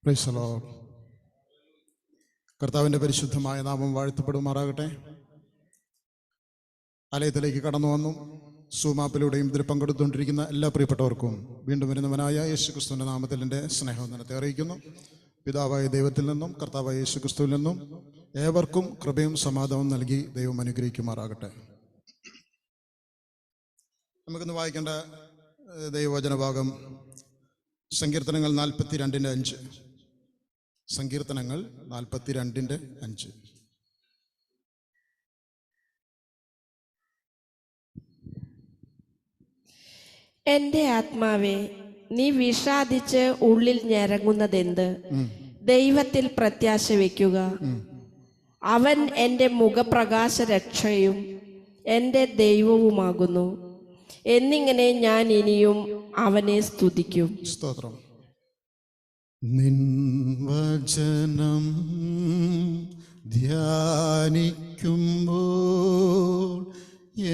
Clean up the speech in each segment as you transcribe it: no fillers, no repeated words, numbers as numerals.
Praise the Lord. കർത്താവിൻ്റെ പരിശുദ്ധമായ നാമം വാഴ്ത്തപ്പെടുമാറാകട്ടെ. ആലയത്തിലേക്ക് കടന്നു വന്നു സൂമാപ്പിലൂടെയും ഇതിൽ പങ്കെടുത്തുകൊണ്ടിരിക്കുന്ന എല്ലാ പ്രിയപ്പെട്ടവർക്കും വീണ്ടും വരുന്നവനായ യേശുക്രിസ്തുവിൻ്റെ നാമത്തിൽ എൻ്റെ സ്നേഹവന്ദനത്തെ അറിയിക്കുന്നു. പിതാവായ ദൈവത്തിൽ നിന്നും കർത്താവായ യേശുക്രിസ്തുവിൽ നിന്നും ഏവർക്കും കൃപയും സമാധാനവും നൽകി ദൈവം അനുഗ്രഹിക്കുമാറാകട്ടെ. നമുക്കിന്ന് വായിക്കേണ്ട ദൈവവചനഭാഗം സങ്കീർത്തനങ്ങൾ 42:5. സങ്കീർത്തനങ്ങൾ 42:5. എന്റെ ആത്മാവേ, നീ വിഷാദിച്ച് ഉള്ളിൽ ഞരങ്ങുന്നതെന്ത്? ദൈവത്തിൽ പ്രത്യാശ വയ്ക്കുക. അവൻ എൻ്റെ മുഖപ്രകാശ രക്ഷയും എൻ്റെ ദൈവവുമാകുന്നു. എന്നിങ്ങനെ ഞാൻ ഇനിയും അവനെ സ്തുതിക്കും. സ്തോത്രം. നിൻ വചനം ധ്യാനിക്കുമ്പോൾ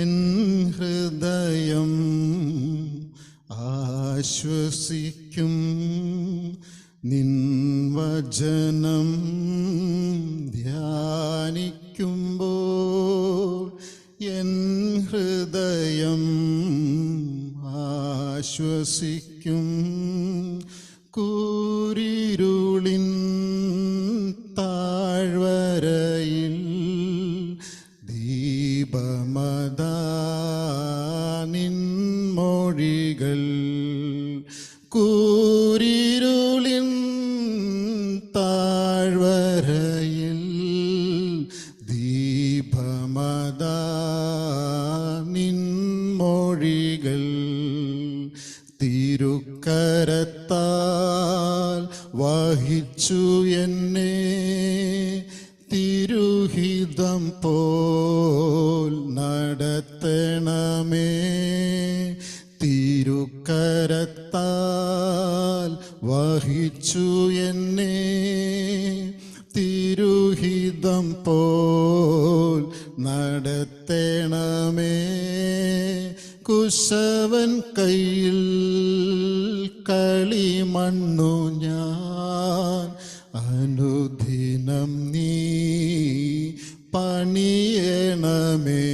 എൻ ഹൃദയം ആശ്വസിക്കും. നിൻ വചനം ധ്യാനിക്കുമ്പോൾ എൻ ഹൃദയം ആശ്വസിക്കും. കൂരിരുളിൻ താഴ്വരയിൽ ദീപമദാ നിൻമൊഴികൾ. കൂരിരുളിൻ താഴ്വരയിൽ ദീപമദാ നിൻമൊഴികൾ. തിരുക്കരത്താൽ വഹിച്ചു എന്നെ തിരുഹിതം പോൽ നടത്തണമേ. തിരുക്കരത്താൽ വഹിച്ചു എന്നെ തിരുഹിതം പോൽ നടത്തണമേ. കുശവൻ കയ്യിൽ കളിമണ്ണു ഞാൻ, അനുദിനം നീ പണിയണമേ.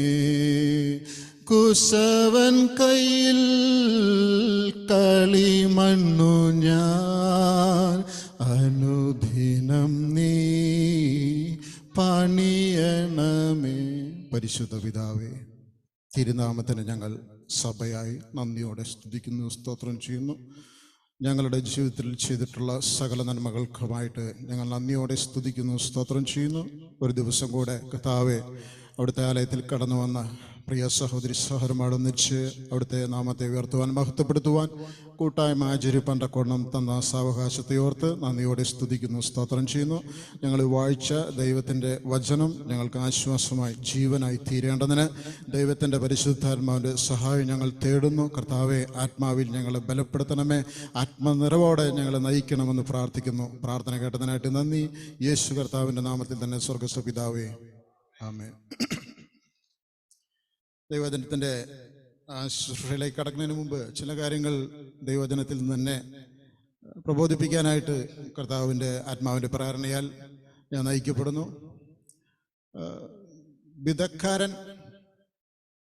കുശവൻ കയ്യിൽ കളിമണ്ണു ഞാൻ, അനുദിനം നീ പണിയണമേ. പരിശുദ്ധ പിതാവേ, തിരുനാമത്തിന് ഞങ്ങൾ സഭയായി നന്ദിയോടെ സ്തുതിക്കുന്നു, സ്തോത്രം ചെയ്യുന്നു. ഞങ്ങളുടെ ജീവിതത്തിൽ ചെയ്തിട്ടുള്ള സകല നന്മകൾക്കുമായിട്ട് ഞങ്ങൾ നന്ദിയോടെ സ്തുതിക്കുന്നു, സ്തോത്രം ചെയ്യുന്നു. ഒരു ദിവസം കൂടെ കർത്താവേ, അവിടുത്തെ ആലയത്തിൽ കടന്നു വന്ന പ്രിയ സഹോദരി സഹോദരന്മാരൊന്നിച്ച് അവിടുത്തെ നാമത്തെ ഉയർത്തുവാൻ മഹത്വപ്പെടുത്തുവാൻ കൂട്ടായ്മ ആചരിപ്പാൻ തക്കോണം തന്ന സാവകാശത്തെ ഓർത്ത് നന്ദിയോടെ സ്തുതിക്കുന്നു, സ്തോത്രം ചെയ്യുന്നു. ഞങ്ങൾ വായിച്ച ദൈവത്തിൻ്റെ വചനം ഞങ്ങൾക്ക് ആശ്വാസമായി ജീവനായി തീരേണ്ടതിന് ദൈവത്തിൻ്റെ പരിശുദ്ധാത്മാവിൻ്റെ സഹായം ഞങ്ങൾ തേടുന്നു. കർത്താവെ, ആത്മാവിൽ ഞങ്ങളെ ബലപ്പെടുത്തണമേ, ആത്മനിറവോടെ ഞങ്ങളെ നയിക്കണമെന്ന് പ്രാർത്ഥിക്കുന്നു. പ്രാർത്ഥന കേട്ടതിനായിട്ട് നന്ദി. യേശു കർത്താവിൻ്റെ നാമത്തിൽ തന്നെ. സ്വർഗ്ഗസ്ഥ പിതാവേ, ആമേൻ. ദൈവവചനത്തിൻ്റെ ശുശ്രൂഷയിലേക്ക് കടക്കുന്നതിന് മുമ്പ് ചില കാര്യങ്ങൾ ദൈവവചനത്തിൽ നിന്ന് തന്നെ പ്രബോധിപ്പിക്കാനായിട്ട് കർത്താവിൻ്റെ ആത്മാവിൻ്റെ പ്രേരണയാൽ ഞാൻ നയിക്കപ്പെടുന്നു. വിതക്കാരൻ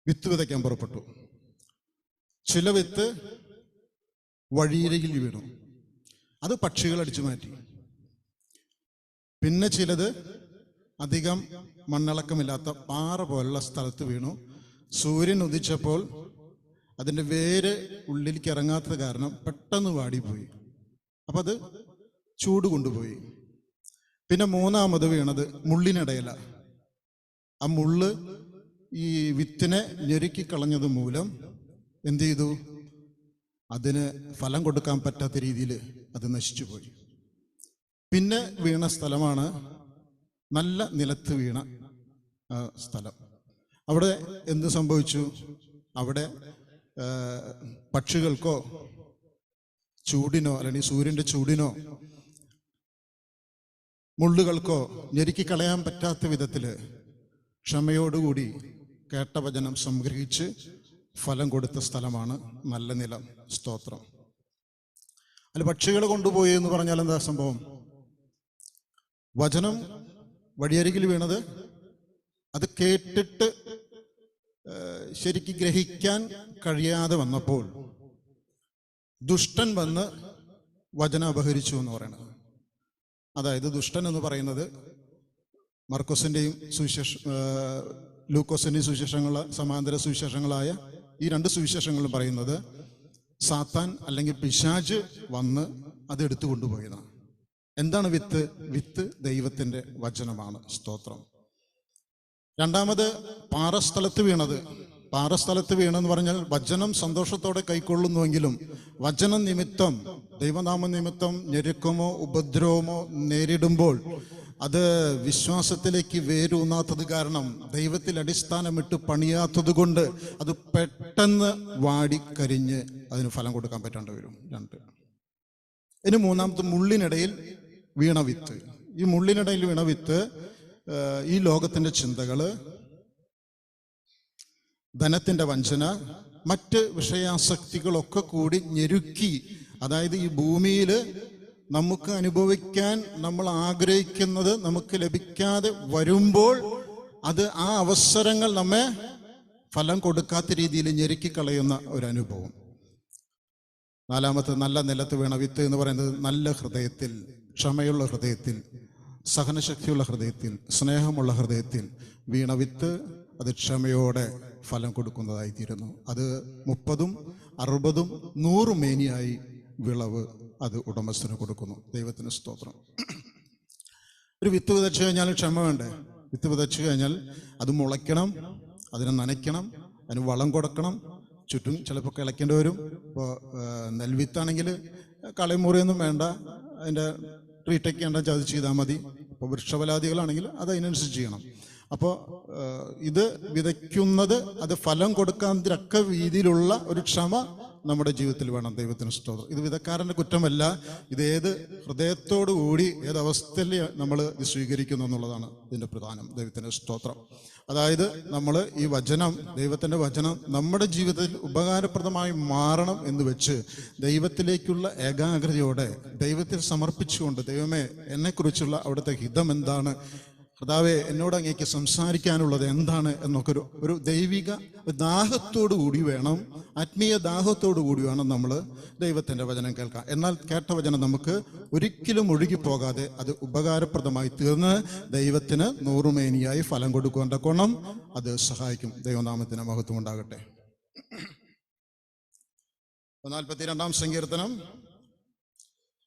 വിത്ത് വിതയ്ക്കാൻ പുറപ്പെട്ടു. ചില വിത്ത് വഴിയരികിൽ വീണു, അത് പക്ഷികൾ അടിച്ചു മാറ്റി. പിന്നെ ചിലത് അധികം മണ്ണിളക്കമില്ലാത്ത പാറ പോലുള്ള സ്ഥലത്ത് വീണു. സൂര്യൻ ഉദിച്ചപ്പോൾ അതിൻ്റെ വേര് ഉള്ളിലേക്ക് ഇറങ്ങാത്തത് കാരണം പെട്ടെന്ന് വാടിപ്പോയി. അപ്പം അത് ചൂട് കൊണ്ടുപോയി. പിന്നെ മൂന്നാമത് വീണത് മുള്ളിനിടയില. ആ മുള്ള് ഈ വിത്തിനെ ഞെരുക്കി കളഞ്ഞത് മൂലം എന്ത് ചെയ്തു? അതിന് ഫലം കൊടുക്കാൻ പറ്റാത്ത രീതിയിൽ അത് നശിച്ചുപോയി. പിന്നെ വീണ സ്ഥലമാണ് നല്ല നിലത്ത് വീണ സ്ഥലം. അവിടെ എന്ത് സംഭവിച്ചു? അവിടെ പക്ഷികൾക്കോ ചൂടിനോ അല്ലെങ്കിൽ സൂര്യൻ്റെ ചൂടിനോ മുള്ളുകൾക്കോ ഞെരുക്കിക്കളയാൻ പറ്റാത്ത വിധത്തിൽ ക്ഷമയോടുകൂടി കേട്ട വചനം സംഗ്രഹിച്ച് ഫലം കൊടുത്ത സ്ഥലമാണ് നല്ല നിലം. സ്തോത്രം. അല്ല, പക്ഷികൾ കൊണ്ടുപോയി എന്ന് പറഞ്ഞാൽ എന്താ സംഭവം? വചനം വഴിയരികിൽ വീണത്, അത് കേട്ടിട്ട് ശരിക്ക് ഗ്രഹിക്കാൻ കഴിയാതെ വന്നപ്പോൾ ദുഷ്ടൻ വന്ന് വചനം അപഹരിച്ചു എന്ന് പറയുന്നത്. അതായത് ദുഷ്ടൻ എന്ന് പറയുന്നത് മർക്കോസിൻ്റെയും ലൂക്കോസിൻ്റെയും സമാന്തര സുവിശേഷങ്ങളായ ഈ രണ്ട് സുവിശേഷങ്ങളും പറയുന്നത് സാത്താൻ അല്ലെങ്കിൽ പിശാച് വന്ന് അത് എടുത്തു കൊണ്ടുപോയതാണ്. എന്താണ് വിത്ത്? വിത്ത് ദൈവത്തിൻ്റെ വചനമാണ്. സ്തോത്രം. രണ്ടാമത് പാറസ്ഥലത്ത് വീണത്. പാറസ്ഥലത്ത് വീണെന്ന് പറഞ്ഞാൽ വചനം സന്തോഷത്തോടെ കൈക്കൊള്ളുന്നുവെങ്കിലും വചനം നിമിത്തം, ദൈവനാമ നിമിത്തം ഞെരുക്കമോ ഉപദ്രവമോ നേരിടുമ്പോൾ അത് വിശ്വാസത്തിലേക്ക് വേരൂന്നാത്തത് കാരണം, ദൈവത്തിൽ അടിസ്ഥാനമിട്ട് പണിയാത്തത് കൊണ്ട് അത് പെട്ടെന്ന് വാടിക്കരിഞ്ഞ് അതിന് ഫലം കൊടുക്കാൻ പറ്റാണ്ട് വരും. രണ്ട്. ഇനി മൂന്നാമത്തെ മുള്ളിനിടയിൽ വീണ വിത്ത്. ഈ മുള്ളിനിടയിൽ വീണ വിത്ത് ഈ ലോകത്തിന്റെ ചിന്തകള്, ധനത്തിന്റെ വഞ്ചന, മറ്റ് വിഷയാസക്തികളൊക്കെ കൂടി ഞെരുക്കി, അതായത് ഈ ഭൂമിയിൽ നമുക്ക് അനുഭവിക്കാൻ നമ്മൾ ആഗ്രഹിക്കുന്നത് നമുക്ക് ലഭിക്കാതെ വരുമ്പോൾ അത് ആ അവസരങ്ങൾ നമ്മെ ഫലം കൊടുക്കാത്ത രീതിയിൽ ഞെരുക്കി കളയുന്ന ഒരു അനുഭവം. നാലാമത്തെ നല്ല നിലത്ത് വീണ വിത്ത് എന്ന് പറയുന്നത് നല്ല ഹൃദയത്തിൽ, ക്ഷമയുള്ള ഹൃദയത്തിൽ, സഹനശക്തിയുള്ള ഹൃദയത്തിൽ, സ്നേഹമുള്ള ഹൃദയത്തിൽ വീണ വിത്ത് അത് ക്ഷമയോടെ ഫലം കൊടുക്കുന്നതായിത്തീരുന്നു. അത് 30, 60, 100 മേനിയായി വിളവ് അത് ഉടമസ്ഥന് കൊടുക്കുന്നു. ദൈവത്തിന് സ്തോത്രം. ഒരു വിത്ത് വിതച്ചു കഴിഞ്ഞാൽ ക്ഷമ വേണ്ടേ? വിത്ത് വിതച്ചു കഴിഞ്ഞാൽ അത് മുളയ്ക്കണം, അതിനെ നനയ്ക്കണം, അതിന് വളം കൊടുക്കണം, ചുറ്റും ചിലപ്പോൾ കിളയ്ക്കേണ്ടി വരും. ഇപ്പോൾ നെൽവിത്താണെങ്കിൽ കളമുറിയൊന്നും വേണ്ട, അതിൻ്റെ ട്രീറ്റൊക്കെ ഉണ്ടെങ്കിൽ അത് ചെയ്താൽ മതി. ഇപ്പോൾ വൃക്ഷഫലാദികളാണെങ്കിൽ അത് അതിനനുസരിച്ച് ചെയ്യണം. അപ്പോൾ ഇത് വിതയ്ക്കുന്നത് അത് ഫലം കൊടുക്കാൻ തക്ക രീതിയിലുള്ള ഒരു ക്ഷമ നമ്മുടെ ജീവിതത്തിൽ വേണം. ദൈവത്തിന് സ്തോത്രം. ഇത് വിതക്കാരൻ്റെ കുറ്റമല്ല, ഇത് ഏത് ഹൃദയത്തോടു കൂടി ഏതവസ്ഥയിൽ നമ്മൾ ഇത് സ്വീകരിക്കുന്നു എന്നുള്ളതാണ് ഇതിൻ്റെ പ്രധാനം. ദൈവത്തിന് സ്തോത്രം. അതായത് നമ്മൾ ഈ വചനം, ദൈവത്തിൻ്റെ വചനം നമ്മുടെ ജീവിതത്തിൽ ഉപകാരപ്രദമായി മാറണം എന്ന് വെച്ച് ദൈവത്തിലേക്കുള്ള ഏകാഗ്രതയോടെ ദൈവത്തിൽ സമർപ്പിച്ചുകൊണ്ട്, ദൈവമേ എന്നെക്കുറിച്ചുള്ള അവിടുത്തെ ഹിതം എന്താണ്, കർത്താവേ എന്നോട് അങ്ങേക്ക് സംസാരിക്കാനുള്ളത് എന്താണ് എന്നൊക്കെ ഒരു ദൈവിക ദാഹത്തോടു കൂടി വേണം, ആത്മീയ ദാഹത്തോടു കൂടി വേണം നമ്മൾ ദൈവത്തിൻ്റെ വചനം കേൾക്കാൻ. എന്നാൽ കേട്ട വചനം നമുക്ക് ഒരിക്കലും ഒഴുകിപ്പോകാതെ അത് ഉപകാരപ്രദമായി തീർന്ന് ദൈവത്തിന് 100 മേനിയായി ഫലം കൊടുക്കുവാൻ തക്കോണം അത് സഹായിക്കും. ദൈവനാമത്തിന് മഹത്വം ഉണ്ടാകട്ടെ. 42-ാം സങ്കീർത്തനം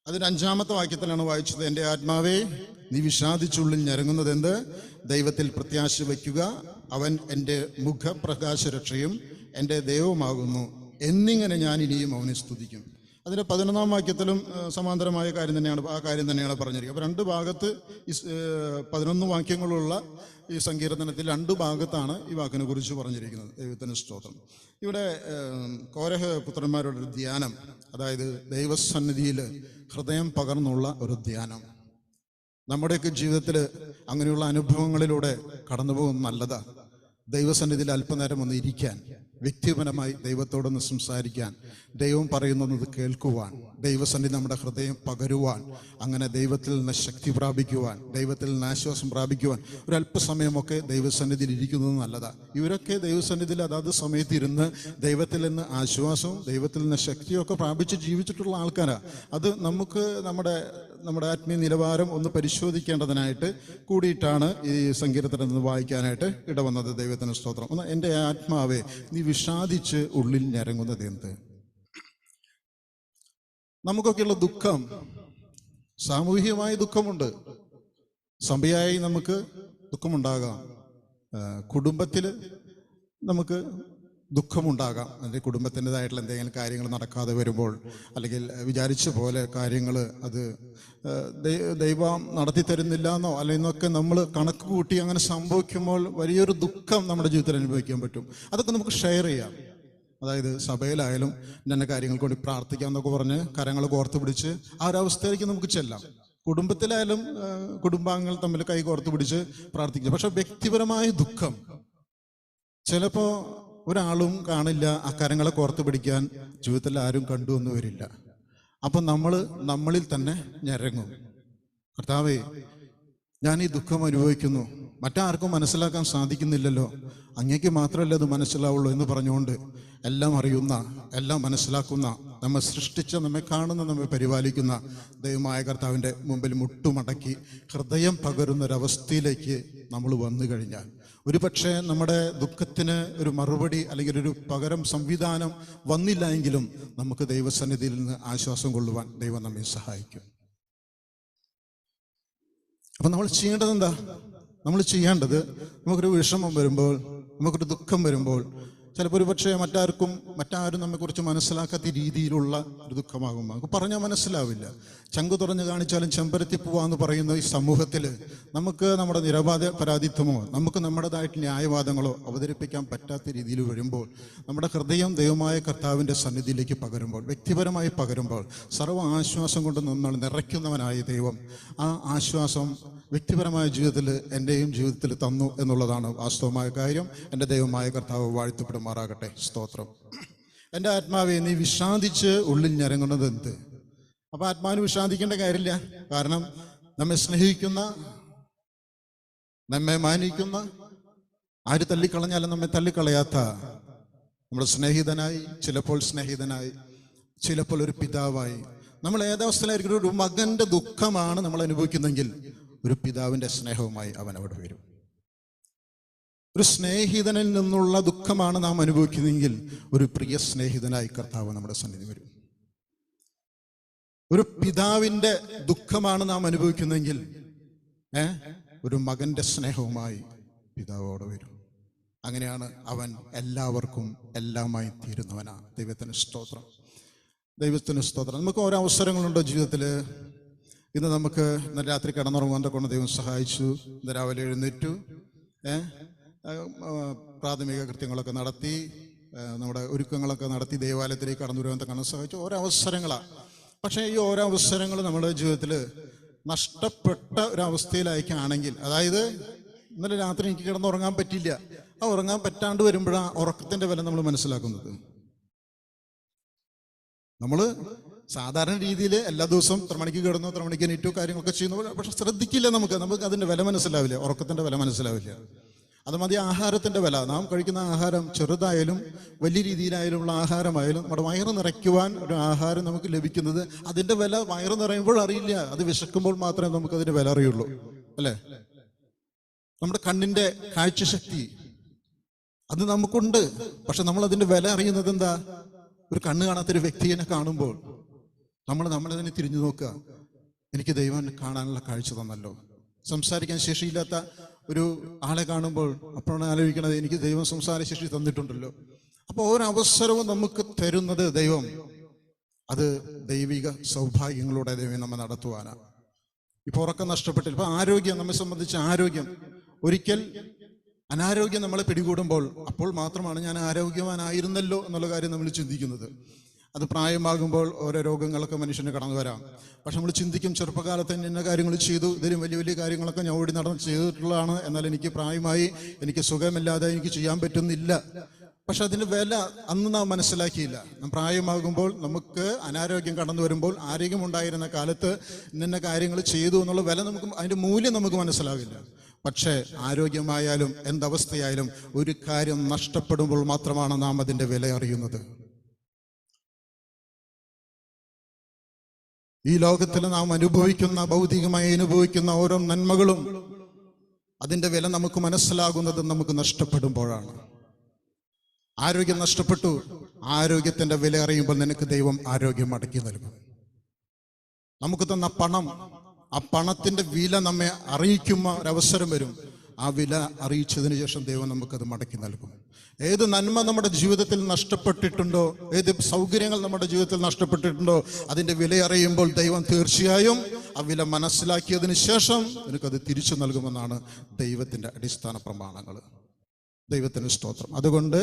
അതിന് 5-ാമത്തെ വാക്യത്തിലാണ് വായിച്ചത്. എൻ്റെ ആത്മാവേ നീ വിഷാദിച്ചുള്ളിൽ ഞരങ്ങുന്നത് എന്ത്? ദൈവത്തിൽ പ്രത്യാശ വയ്ക്കുക, അവൻ എൻ്റെ മുഖപ്രകാശരക്ഷയും എൻ്റെ ദൈവമാകുന്നു എന്നിങ്ങനെ ഞാൻ ഇനിയും അവനെ സ്തുതിക്കും. അതിൻ്റെ 11-ാം വാക്യത്തിലും സമാന്തരമായ കാര്യം തന്നെയാണ് പറഞ്ഞിരിക്കുക. അപ്പോൾ 2 ഭാഗത്ത് 11 വാക്യങ്ങളുള്ള ഈ സങ്കീർത്തനത്തിൽ 2 ഭാഗത്താണ് ഈ വാക്കിനെ കുറിച്ച് പറഞ്ഞിരിക്കുന്നത്. ദൈവത്തിന് സ്തോത്രം. ഇവിടെ കോരഹ പുത്രന്മാരുടെ ഒരു ധ്യാനം, അതായത് ദൈവസന്നിധിയിൽ ഹൃദയം പകർന്നുള്ള ഒരു ധ്യാനം. നമ്മുടെയൊക്കെ ജീവിതത്തിൽ അങ്ങനെയുള്ള അനുഭവങ്ങളിലൂടെ കടന്നു പോകുന്നത് നല്ലതാണ്. ദൈവസന്നിധിയിൽ അല്പനേരം ഒന്ന് ഇരിക്കാൻ, വ്യക്തിപരമായി ദൈവത്തോടൊന്ന് സംസാരിക്കാൻ, ദൈവം പറയുന്നത് കേൾക്കുവാൻ, ദൈവസന്നിധി നമ്മുടെ ഹൃദയം പകരുവാൻ, അങ്ങനെ ദൈവത്തിൽ നിന്ന് ശക്തി പ്രാപിക്കുവാൻ, ദൈവത്തിൽ നിന്ന് ആശ്വാസം പ്രാപിക്കുവാൻ ഒരല്പസമയമൊക്കെ ദൈവസന്നിധിയിൽ ഇരിക്കുന്നത് നല്ലതാണ്. ഇവരൊക്കെ ദൈവസന്നിധിയിൽ അതാത് സമയത്ത് ഇരുന്ന് ദൈവത്തിൽ നിന്ന് ആശ്വാസവും ദൈവത്തിൽ നിന്ന് ശക്തിയൊക്കെ പ്രാപിച്ച് ജീവിച്ചിട്ടുള്ള ആൾക്കാരാണ്. അത് നമുക്ക് നമ്മുടെ ആത്മീയ നിലവാരം ഒന്ന് പരിശോധിക്കേണ്ടതിനായിട്ട് കൂടിയിട്ടാണ് ഈ സങ്കീർത്തനം നിന്ന് വായിക്കാനായിട്ട് ഇടവന്നത്. ദൈവത്തിന് സ്തോത്രം. ഒന്ന്, എൻ്റെ ആത്മാവേ നീ വിഷാദിച്ച് ഉള്ളിൽ ഞരങ്ങുന്നത് എന്ത്? നമുക്കൊക്കെയുള്ള ദുഃഖം, സാമൂഹികമായ ദുഃഖമുണ്ട്, സഭയായി നമുക്ക് ദുഃഖമുണ്ടാകാം, കുടുംബത്തിൽ നമുക്ക് ദുഃഖമുണ്ടാകാം. അതിൻ്റെ കുടുംബത്തിൻ്റെതായിട്ടുള്ള എന്തെങ്കിലും കാര്യങ്ങൾ നടക്കാതെ വരുമ്പോൾ, അല്ലെങ്കിൽ വിചാരിച്ച പോലെ കാര്യങ്ങൾ അത് ദൈവം നടത്തി തരുന്നില്ല എന്നോ അല്ലെന്നൊക്കെ നമ്മൾ കണക്ക് കൂട്ടി അങ്ങനെ സംഭവിക്കുമ്പോൾ വലിയൊരു ദുഃഖം നമ്മുടെ ജീവിതത്തിൽ അനുഭവിക്കാൻ പറ്റും. അതൊക്കെ നമുക്ക് ഷെയർ ചെയ്യാം. അതായത് സഭയിലായാലും ഇന്ന കാര്യങ്ങൾക്ക് വേണ്ടി പ്രാർത്ഥിക്കാമെന്നൊക്കെ പറഞ്ഞ് കരങ്ങൾ കോർത്ത് പിടിച്ച് ആ ഒരവസ്ഥയിലേക്ക് നമുക്ക് ചെല്ലാം. കുടുംബത്തിലായാലും കുടുംബാംഗങ്ങൾ തമ്മിൽ കൈ കോർത്ത് പിടിച്ച് പ്രാർത്ഥിക്കാം. പക്ഷെ വ്യക്തിപരമായ ദുഃഖം ചിലപ്പോൾ ഒരാളും കാണില്ല, ആ കരങ്ങളെ കോർത്ത് പിടിക്കാൻ ജീവിതത്തിൽ ആരും കണ്ടുവന്നു വരില്ല. അപ്പം നമ്മളിൽ തന്നെ ഞരങ്ങും. കർത്താവേ, ഞാൻ ഈ ദുഃഖം അനുഭവിക്കുന്നു, മറ്റാർക്കും മനസ്സിലാക്കാൻ സാധിക്കുന്നില്ലല്ലോ, അങ്ങേക്ക് മാത്രമല്ലേ അത് മനസ്സിലാവുള്ളൂ എന്ന് പറഞ്ഞുകൊണ്ട് എല്ലാം അറിയുന്ന, എല്ലാം മനസ്സിലാക്കുന്ന, നമ്മെ സൃഷ്ടിച്ച, നമ്മെ കാണുന്ന, നമ്മെ പരിപാലിക്കുന്ന ദൈവമായ കർത്താവിൻ്റെ മുമ്പിൽ മുട്ടുമടക്കി ഹൃദയം പകരുന്നൊരവസ്ഥയിലേക്ക് നമ്മൾ വന്നു കഴിഞ്ഞാൽ, ഒരു പക്ഷേ നമ്മുടെ ദുഃഖത്തിന് ഒരു മറുപടി അല്ലെങ്കിൽ ഒരു പകരം സംവിധാനം വന്നില്ല എങ്കിലും നമുക്ക് ദൈവസന്നിധിയിൽ നിന്ന് ആശ്വാസം കൊള്ളുവാൻ ദൈവം നമ്മെ സഹായിക്കും. അപ്പം നമ്മൾ ചെയ്യേണ്ടത് എന്താ? നമ്മൾ ചെയ്യേണ്ടത്, നമുക്കൊരു വിഷമം വരുമ്പോൾ, നമുക്കൊരു ദുഃഖം വരുമ്പോൾ, ചിലപ്പോൾ ഒരു പക്ഷേ മറ്റാരും നമ്മെക്കുറിച്ച് മനസ്സിലാക്കാത്ത രീതിയിലുള്ള ഒരു ദുഃഖമാകുമ്പോൾ നമുക്ക് പറഞ്ഞാൽ മനസ്സിലാവില്ല. ചങ്കു തുറഞ്ഞ് കാണിച്ചാലും ചെമ്പരത്തി പോവാന്ന് പറയുന്ന ഈ സമൂഹത്തിൽ നമുക്ക് നമ്മുടെ നിരപരാധിത്വമോ നമുക്ക് നമ്മുടേതായിട്ട് ന്യായവാദങ്ങളോ അവതരിപ്പിക്കാൻ പറ്റാത്ത രീതിയിൽ വരുമ്പോൾ, നമ്മുടെ ഹൃദയം ദൈവമായ കർത്താവിൻ്റെ സന്നിധിയിലേക്ക് പകരുമ്പോൾ, വ്യക്തിപരമായി പകരുമ്പോൾ, സർവ്വ ആശ്വാസം കൊണ്ട് നിറയ്ക്കുന്നവനായ ദൈവം ആ ആശ്വാസം വ്യക്തിപരമായ ജീവിതത്തിൽ, എൻ്റെയും ജീവിതത്തിൽ തന്നു എന്നുള്ളതാണ് വാസ്തവമായ കാര്യം. എൻ്റെ ദൈവമായ കർത്താവ് വാഴ്ത്തപ്പെടുമാറാകട്ടെ. സ്തോത്രം. എൻ്റെ ആത്മാവെ, നീ വിഷാദിച്ച് ഉള്ളിൽ ഞരങ്ങുന്നത് എന്ത്? അപ്പം ആത്മാവിന് വിഷാദിക്കേണ്ട കാര്യമില്ല. കാരണം നമ്മെ സ്നേഹിക്കുന്ന, നമ്മെ മാനിക്കുന്ന, ആര് തള്ളിക്കളഞ്ഞാലും നമ്മെ തള്ളിക്കളയാത്ത നമ്മുടെ സ്നേഹിതനായി, ചിലപ്പോൾ ഒരു പിതാവായി, നമ്മൾ ഏതവസ്ഥയിലായിരിക്കും. ഒരു മകൻ്റെ ദുഃഖമാണ് നമ്മൾ അനുഭവിക്കുന്നെങ്കിൽ ഒരു പിതാവിൻ്റെ സ്നേഹവുമായി അവൻ അവിടെ വരും. ഒരു സ്നേഹിതനിൽ നിന്നുള്ള ദുഃഖമാണ് നാം അനുഭവിക്കുന്നതെങ്കിൽ ഒരു പ്രിയ സ്നേഹിതനായി കർത്താവ് നമ്മുടെ സന്നിധി വരും. ഒരു പിതാവിൻ്റെ ദുഃഖമാണ് നാം അനുഭവിക്കുന്നതെങ്കിൽ ഒരു മകൻ്റെ സ്നേഹവുമായി പിതാവോടെ വരും. അങ്ങനെയാണ് അവൻ എല്ലാവർക്കും എല്ലാമായി തീരുന്നവനാണ്. ദൈവത്തിന് സ്തോത്രം. നമുക്ക് ഓരോ അവസരങ്ങളുണ്ടോ ജീവിതത്തിൽ? ഇന്ന് നമുക്ക് ഇന്നലെ രാത്രി കിടന്നുറങ്ങുവാൻ കൊണ്ട് ദൈവം സഹായിച്ചു. ഇന്ന് രാവിലെ എഴുന്നേറ്റു, പ്രാഥമിക കൃത്യങ്ങളൊക്കെ നടത്തി, നമ്മുടെ ഒരുക്കങ്ങളൊക്കെ നടത്തി ദേവാലയത്തിലേക്ക് കടന്നു വരുവാൻ കാണാൻ സഹായിച്ചു. ഓരോ അവസരങ്ങളാണ്. പക്ഷേ ഈ ഓരോ അവസരങ്ങൾ നമ്മുടെ ജീവിതത്തിൽ നഷ്ടപ്പെട്ട ഒരവസ്ഥയിലായിരിക്കുകയാണെങ്കിൽ, അതായത് ഇന്നലെ രാത്രി എനിക്ക് കിടന്നുറങ്ങാൻ പറ്റില്ല, ആ ഉറങ്ങാൻ പറ്റാണ്ട് വരുമ്പോഴാണ് ഉറക്കത്തിൻ്റെ വില നമ്മൾ മനസ്സിലാക്കുന്നത്. നമ്മൾ സാധാരണ രീതിയിൽ എല്ലാ ദിവസവും ഇത്ര മണിക്ക് കിടന്നു, ഇത്ര മണിക്ക് എണീറ്റു, കാര്യങ്ങളൊക്കെ ചെയ്യുന്നു. പക്ഷെ ശ്രദ്ധിക്കില്ല, നമുക്ക് അതിൻ്റെ വില മനസ്സിലാവില്ല, ഉറക്കത്തിൻ്റെ വില മനസ്സിലാവില്ല. അത് മതി ആഹാരത്തിൻ്റെ വില. നാം കഴിക്കുന്ന ആഹാരം ചെറുതായാലും വലിയ രീതിയിലായാലുള്ള ആഹാരമായാലും നമ്മുടെ വയറ് നിറയ്ക്കുവാൻ ഒരു ആഹാരം നമുക്ക് ലഭിക്കുന്നത്, അതിൻ്റെ വില വയറ് നിറയുമ്പോൾ അറിയില്ല, അത് വിശക്കുമ്പോൾ മാത്രമേ നമുക്കതിൻ്റെ വില അറിയുള്ളൂ, അല്ലേ? നമ്മുടെ കണ്ണിൻ്റെ കാഴ്ചശക്തി അത് നമുക്കുണ്ട്. പക്ഷെ നമ്മൾ അതിൻ്റെ വില അറിയുന്നത് എന്താ? ഒരു കണ്ണ് കാണാത്തൊരു വ്യക്തിയെ കാണുമ്പോൾ നമ്മളതിനെ തിരിഞ്ഞു നോക്കുക, എനിക്ക് ദൈവം കാണാനുള്ള കാഴ്ച തന്നല്ലോ. സംസാരിക്കാൻ ശേഷിയില്ലാത്ത ഒരു ആളെ കാണുമ്പോൾ അപ്പോഴാണ് ആലോചിക്കണത്, എനിക്ക് ദൈവം സംസാര ശേഷി തന്നിട്ടുണ്ടല്ലോ. അപ്പോൾ ഓരോ അവസരവും നമുക്ക് തരുന്നത് ദൈവം, അത് ദൈവിക സൗഭാഗ്യങ്ങളുടെ ദൈവം നമ്മെ നടത്തുവാനാണ്. ഇപ്പോൾ ഉറക്കം നഷ്ടപ്പെട്ടില്ല. ഇപ്പൊ ആരോഗ്യം, നമ്മെ സംബന്ധിച്ച് ആരോഗ്യം, ഒരിക്കൽ അനാരോഗ്യം നമ്മളെ പിടികൂടുമ്പോൾ അപ്പോൾ മാത്രമാണ് ഞാൻ ആരോഗ്യവാനായിരുന്നല്ലോ എന്നുള്ള കാര്യം നമ്മൾ ചിന്തിക്കുന്നത്. അത് പ്രായമാകുമ്പോൾ ഓരോ രോഗങ്ങളൊക്കെ മനുഷ്യന് കടന്നു വരാം. പക്ഷെ നമ്മൾ ചിന്തിക്കും, ചെറുപ്പകാലത്ത് ഇന്ന കാര്യങ്ങൾ ചെയ്തു, ഇതിലും വലിയ വലിയ കാര്യങ്ങളൊക്കെ ഞാൻ ഓടി നടന്ന് ചെയ്തിട്ടുള്ളതാണ്, എന്നാൽ എനിക്ക് പ്രായമായി, എനിക്ക് സുഖമില്ലാതെ എനിക്ക് ചെയ്യാൻ പറ്റുന്നില്ല. പക്ഷെ അതിൻ്റെ വില അന്ന് നാം മനസ്സിലാക്കിയില്ല. പ്രായമാകുമ്പോൾ നമുക്ക് അനാരോഗ്യം കടന്നു വരുമ്പോൾ, ആരോഗ്യമുണ്ടായിരുന്ന കാലത്ത് ഇന്ന കാര്യങ്ങൾ ചെയ്തു എന്നുള്ള വില നമുക്ക്, അതിൻ്റെ മൂല്യം നമുക്ക് മനസ്സിലാകില്ല. പക്ഷേ ആരോഗ്യമായാലും എന്തവസ്ഥയായാലും ഒരു കാര്യം നഷ്ടപ്പെടുമ്പോൾ മാത്രമാണ് നാം അതിൻ്റെ വില അറിയുന്നത്. ഈ ലോകത്തിൽ നാം ഭൗതികമായി അനുഭവിക്കുന്ന ഓരോ നന്മകളും അതിൻ്റെ വില നമുക്ക് മനസ്സിലാകുന്നത് നമുക്ക് നഷ്ടപ്പെടുമ്പോഴാണ്. ആരോഗ്യം നഷ്ടപ്പെട്ടു, ആരോഗ്യത്തിൻ്റെ വില അറിയുമ്പോൾ നിനക്ക് ദൈവം ആരോഗ്യം മടക്കി നൽകും. നമുക്ക് തന്ന പണം, ആ പണത്തിൻ്റെ വില നമ്മെ അറിയിക്കുന്ന ഒരവസരം വരും. ആ വില അറിയിച്ചതിന് ശേഷം ദൈവം നമുക്കത് മടക്കി നൽകും. ഏത് നന്മ നമ്മുടെ ജീവിതത്തിൽ നഷ്ടപ്പെട്ടിട്ടുണ്ടോ, ഏത് സൗകര്യങ്ങൾ നമ്മുടെ ജീവിതത്തിൽ നഷ്ടപ്പെട്ടിട്ടുണ്ടോ, അതിൻ്റെ വില അറിയുമ്പോൾ ദൈവം തീർച്ചയായും ആ വില മനസ്സിലാക്കിയതിന് ശേഷം നിനക്കത് തിരിച്ചു നൽകുമെന്നാണ് ദൈവത്തിൻ്റെ അടിസ്ഥാന പ്രമാണങ്ങൾ. ദൈവത്തിന് സ്തോത്രം. അതുകൊണ്ട്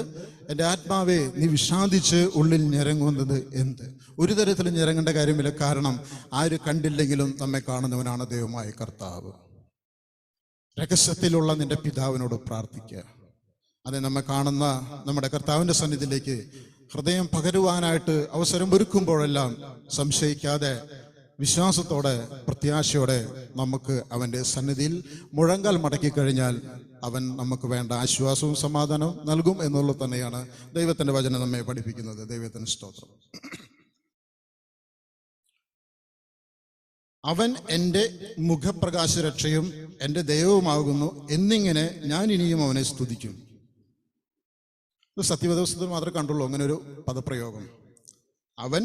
എൻ്റെ ആത്മാവെ, നീ വിഷാദിച്ച് ഉള്ളിൽ ഞരങ്ങുന്നത് എന്ത്? ഒരു തരത്തിലും ഞരങ്ങേണ്ട കാര്യമില്ല. കാരണം ആര് കണ്ടില്ലെങ്കിലും നമ്മെ കാണുന്നവനാണ് ദൈവമായ കർത്താവ്. രഹസ്യത്തിലുള്ള നിന്റെ പിതാവിനോട് പ്രാർത്ഥിക്കുക. അതെ, നമ്മെ കാണുന്ന നമ്മുടെ കർത്താവിൻ്റെ സന്നിധിയിലേക്ക് ഹൃദയം പകരുവാനായിട്ട് അവസരം ഒരുക്കുമ്പോഴെല്ലാം സംശയിക്കാതെ വിശ്വാസത്തോടെ പ്രത്യാശയോടെ നമുക്ക് അവൻ്റെ സന്നിധിയിൽ മുഴങ്കാൽ മടക്കി കഴിഞ്ഞാൽ അവൻ നമുക്ക് വേണ്ട ആശ്വാസവും സമാധാനവും നൽകും എന്നുള്ളത് തന്നെയാണ് ദൈവത്തിൻ്റെ വചനം നമ്മെ പഠിപ്പിക്കുന്നത്. ദൈവത്തിന് സ്തോത്രം. അവൻ എൻ്റെ മുഖപ്രകാശരക്ഷയും എൻ്റെ ദൈവവുമാകുന്നു എന്നിങ്ങനെ ഞാൻ ഇനിയും അവനെ സ്തുതിക്കും. ഇത് സത്യവേദപുസ്തകത്തിൽ മാത്രമേ കണ്ടുള്ളൂ അങ്ങനെ ഒരു പദപ്രയോഗം. അവൻ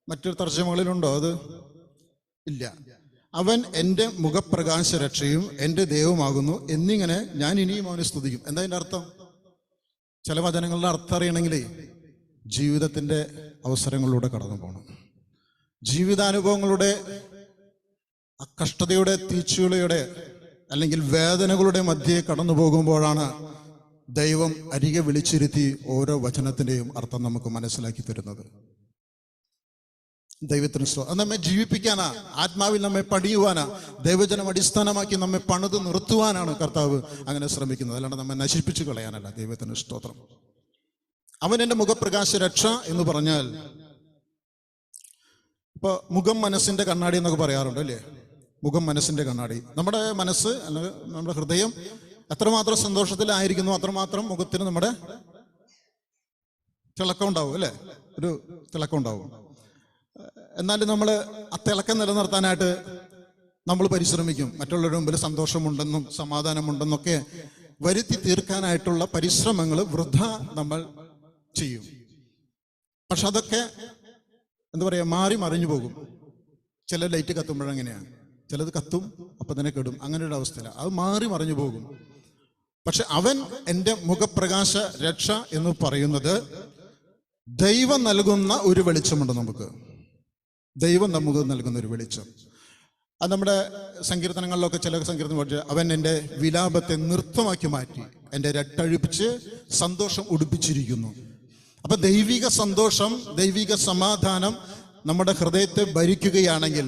മറ്റൊരു തർജ്ജമകളിലുണ്ടോ? അത് ഇല്ല. അവൻ എൻ്റെ മുഖപ്രകാശരക്ഷയും എൻ്റെ ദൈവവുമാകുന്നു എന്നിങ്ങനെ ഞാൻ ഇനിയും അവനെ സ്തുതിക്കും. എന്താ അതിൻ്റെ അർത്ഥം? ചില വചനങ്ങളുടെ അർത്ഥം അറിയണമെങ്കിലേ ജീവിതത്തിൻ്റെ അവസരങ്ങളിലൂടെ കടന്നു പോകണം. ജീവിതാനുഭവങ്ങളുടെ കഷ്ടതയുടെ, തീച്ചുളയുടെ അല്ലെങ്കിൽ വേദനകളുടെ മധ്യേ കടന്നു പോകുമ്പോഴാണ് ദൈവം അരികെ വിളിച്ചിരുത്തി ഓരോ വചനത്തിൻ്റെയും അർത്ഥം നമുക്ക് മനസ്സിലാക്കി തരുന്നത്. ദൈവത്തിന് അത് നമ്മെ ജീവിപ്പിക്കാനാ, ആത്മാവിൽ നമ്മെ പണിയുവാനാ, ദൈവജനം അടിസ്ഥാനമാക്കി നമ്മെ പണിത് നിർത്തുവാനാണ് കർത്താവ് അങ്ങനെ ശ്രമിക്കുന്നത്, അല്ലാണ്ട് നമ്മെ നശിപ്പിച്ചു കളയാനല്ല. ദൈവത്തിന് സ്തോത്രം. അവൻ എൻ്റെ മുഖപ്രകാശ രക്ഷ എന്ന് പറഞ്ഞാൽ, ഇപ്പൊ മുഖം മനസ്സിന്റെ കണ്ണാടി എന്നൊക്കെ പറയാറുണ്ട് അല്ലേ? മുഖം മനസ്സിന്റെ കണ്ണാടി. നമ്മുടെ മനസ്സ് അല്ലെങ്കിൽ നമ്മുടെ ഹൃദയം എത്രമാത്രം സന്തോഷത്തിലായിരിക്കുന്നു അത്രമാത്രം മുഖത്തിന് നമ്മുടെ തിളക്കം ഉണ്ടാവും അല്ലേ? ഒരു തിളക്കം ഉണ്ടാവും. എന്നാലും നമ്മൾ ആ തിളക്കം നിലനിർത്താനായിട്ട് നമ്മൾ പരിശ്രമിക്കും. മറ്റുള്ളവരുടെ മുമ്പിൽ സന്തോഷമുണ്ടെന്നും സമാധാനമുണ്ടെന്നൊക്കെ വരുത്തി തീർക്കാനായിട്ടുള്ള പരിശ്രമങ്ങൾ വൃഥ നമ്മൾ ചെയ്യും. പക്ഷെ അതൊക്കെ എന്താ പറയുക, മാറി മറിഞ്ഞു പോകും. ചില ലൈറ്റ് കത്തുമ്പോഴെങ്ങനെയാണ്, ചിലത് കത്തും അപ്പം തന്നെ കെടും, അങ്ങനെ ഒരു അവസ്ഥയിലാണ്. അത് മാറി മറിഞ്ഞു പോകും. പക്ഷെ അവൻ എൻ്റെ മുഖപ്രകാശ രക്ഷ എന്ന് പറയുന്നത് ദൈവം നൽകുന്ന ഒരു വെളിച്ചമുണ്ട്. നമുക്ക് ദൈവം നമുക്ക് നൽകുന്ന ഒരു വെളിച്ചം. അത് നമ്മുടെ സങ്കീർത്തനങ്ങളിലൊക്കെ ചില സങ്കീർത്തനം പഠിച്ച്, അവൻ എൻ്റെ വിലാപത്തെ നൃത്തമാക്കി മാറ്റി എൻ്റെ രട്ടഴിപ്പിച്ച് സന്തോഷം ഉടുപ്പിച്ചിരിക്കുന്നു. അപ്പൊ ദൈവിക സന്തോഷം, ദൈവിക സമാധാനം നമ്മുടെ ഹൃദയത്തെ ഭരിക്കുകയാണെങ്കിൽ,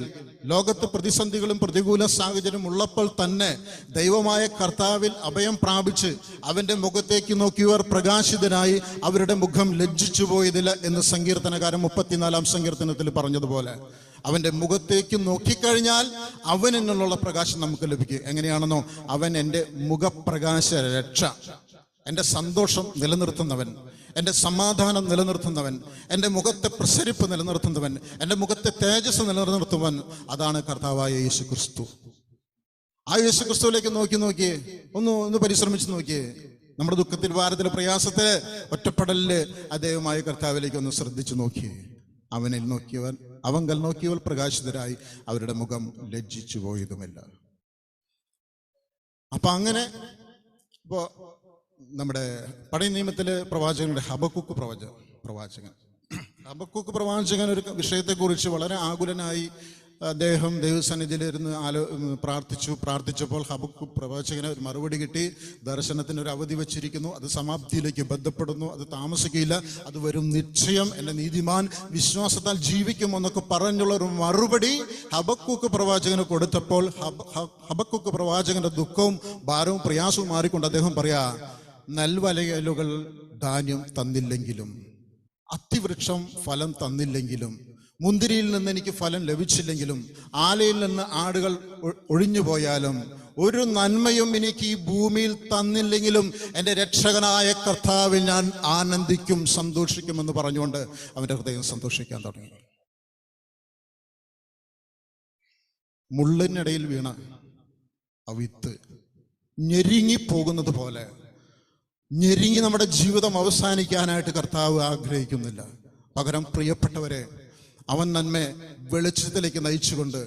ലോകത്ത് പ്രതിസന്ധികളും പ്രതികൂല സാഹചര്യം ഉള്ളപ്പോൾ തന്നെ ദൈവമായ കർത്താവിൽ അഭയം പ്രാപിച്ച് അവൻ്റെ മുഖത്തേക്ക് നോക്കിയവർ പ്രകാശിതനായി അവരുടെ മുഖം ലജ്ജിച്ചു പോയതില്ല എന്ന് സങ്കീർത്തനകാരൻ 34-ാം സങ്കീർത്തനത്തിൽ പറഞ്ഞതുപോലെ, അവൻ്റെ മുഖത്തേക്ക് നോക്കിക്കഴിഞ്ഞാൽ അവനെന്നുള്ള പ്രകാശം നമുക്ക് ലഭിക്കും. എങ്ങനെയാണെന്നോ, അവൻ എൻ്റെ മുഖപ്രകാശ രക്ഷ, എൻ്റെ സന്തോഷം നിലനിർത്തുന്നവൻ, എൻ്റെ സമാധാനം നിലനിർത്തുന്നവൻ, എൻ്റെ മുഖത്തെ പ്രസരിപ്പ് നിലനിർത്തുന്നവൻ, എൻ്റെ മുഖത്തെ തേജസ് നിലനിർത്തുന്നവൻ, അതാണ് കർത്താവായ യേശു ക്രിസ്തു. ആ യേശു ക്രിസ്തുവിലേക്ക് നോക്കിയേ, ഒന്ന് പരിശ്രമിച്ച് നോക്കിയേ. നമ്മുടെ ദുഃഖത്തിൽ, ഭാരത്തിൽ, പ്രയാസത്തിൽ, ഒറ്റപ്പെടലില് അദ്ദേഹമായ കർത്താവിലേക്ക് ഒന്ന് ശ്രദ്ധിച്ചു നോക്കിയേ. അവനിൽ നോക്കിയവൻ, അവങ്കൽ നോക്കിയവർ പ്രകാശിതരായി അവരുടെ മുഖം ലജ്ജിച്ചു പോയതുമില്ല. അപ്പൊ അങ്ങനെ ഇപ്പോ നമ്മുടെ പഴയ നിയമത്തിലെ പ്രവാചകനുടെ ഹബക്കൂക്ക് പ്രവാചകൻ ഒരു വിഷയത്തെക്കുറിച്ച് വളരെ ആകുലനായി അദ്ദേഹം ദൈവസന്നിധിയിലിരുന്ന് പ്രാർത്ഥിച്ചപ്പോൾ ഹബക്കൂക്ക് പ്രവാചകന് ഒരു മറുപടി കിട്ടി. ദർശനത്തിന് ഒരു അവധി വെച്ചിരിക്കുന്നു, അത് സമാപ്തിയിലേക്ക് ബന്ധപ്പെടുന്നു, അത് താമസിക്കില്ല, അത് വരും നിശ്ചയം, എൻ്റെ നീതിമാൻ വിശ്വാസത്താൽ ജീവിക്കുമെന്നൊക്കെ പറഞ്ഞുള്ള ഒരു മറുപടി ഹബക്കൂക്ക് പ്രവാചകന് കൊടുത്തപ്പോൾ ഹബക്കൂക്ക് പ്രവാചകന്റെ ദുഃഖവും ഭാരവും പ്രയാസവും മാറിക്കൊണ്ട് അദ്ദേഹം പറയാ, നെൽവലയലുകൾ ധാന്യം തന്നില്ലെങ്കിലും, അത്തിവൃക്ഷം ഫലം തന്നില്ലെങ്കിലും, മുന്തിരിയിൽ നിന്ന് എനിക്ക് ഫലം ലഭിച്ചില്ലെങ്കിലും, ആലയിൽ നിന്ന് ആടുകൾ ഒഴിഞ്ഞു പോയാലും, ഒരു നന്മയും എനിക്ക് ഈ ഭൂമിയിൽ തന്നില്ലെങ്കിലും എൻ്റെ രക്ഷകനായ കർത്താവിൽ ഞാൻ ആനന്ദിക്കും, സന്തോഷിക്കുമെന്ന് പറഞ്ഞുകൊണ്ട് അവൻ്റെ ഹൃദയം സന്തോഷിക്കാൻ തുടങ്ങി. മുള്ളിനിടയിൽ വീണ ആ വിത്ത് ഞെരുങ്ങിപ്പോകുന്നത് പോലെ ഞെരുങ്ങി നമ്മുടെ ജീവിതം അവസാനിക്കാനായിട്ട് കർത്താവ് ആഗ്രഹിക്കുന്നില്ല. പകരം പ്രിയപ്പെട്ടവരെ, അവൻ നമ്മെ വെളിച്ചത്തിലേക്ക് നയിച്ചുകൊണ്ട്,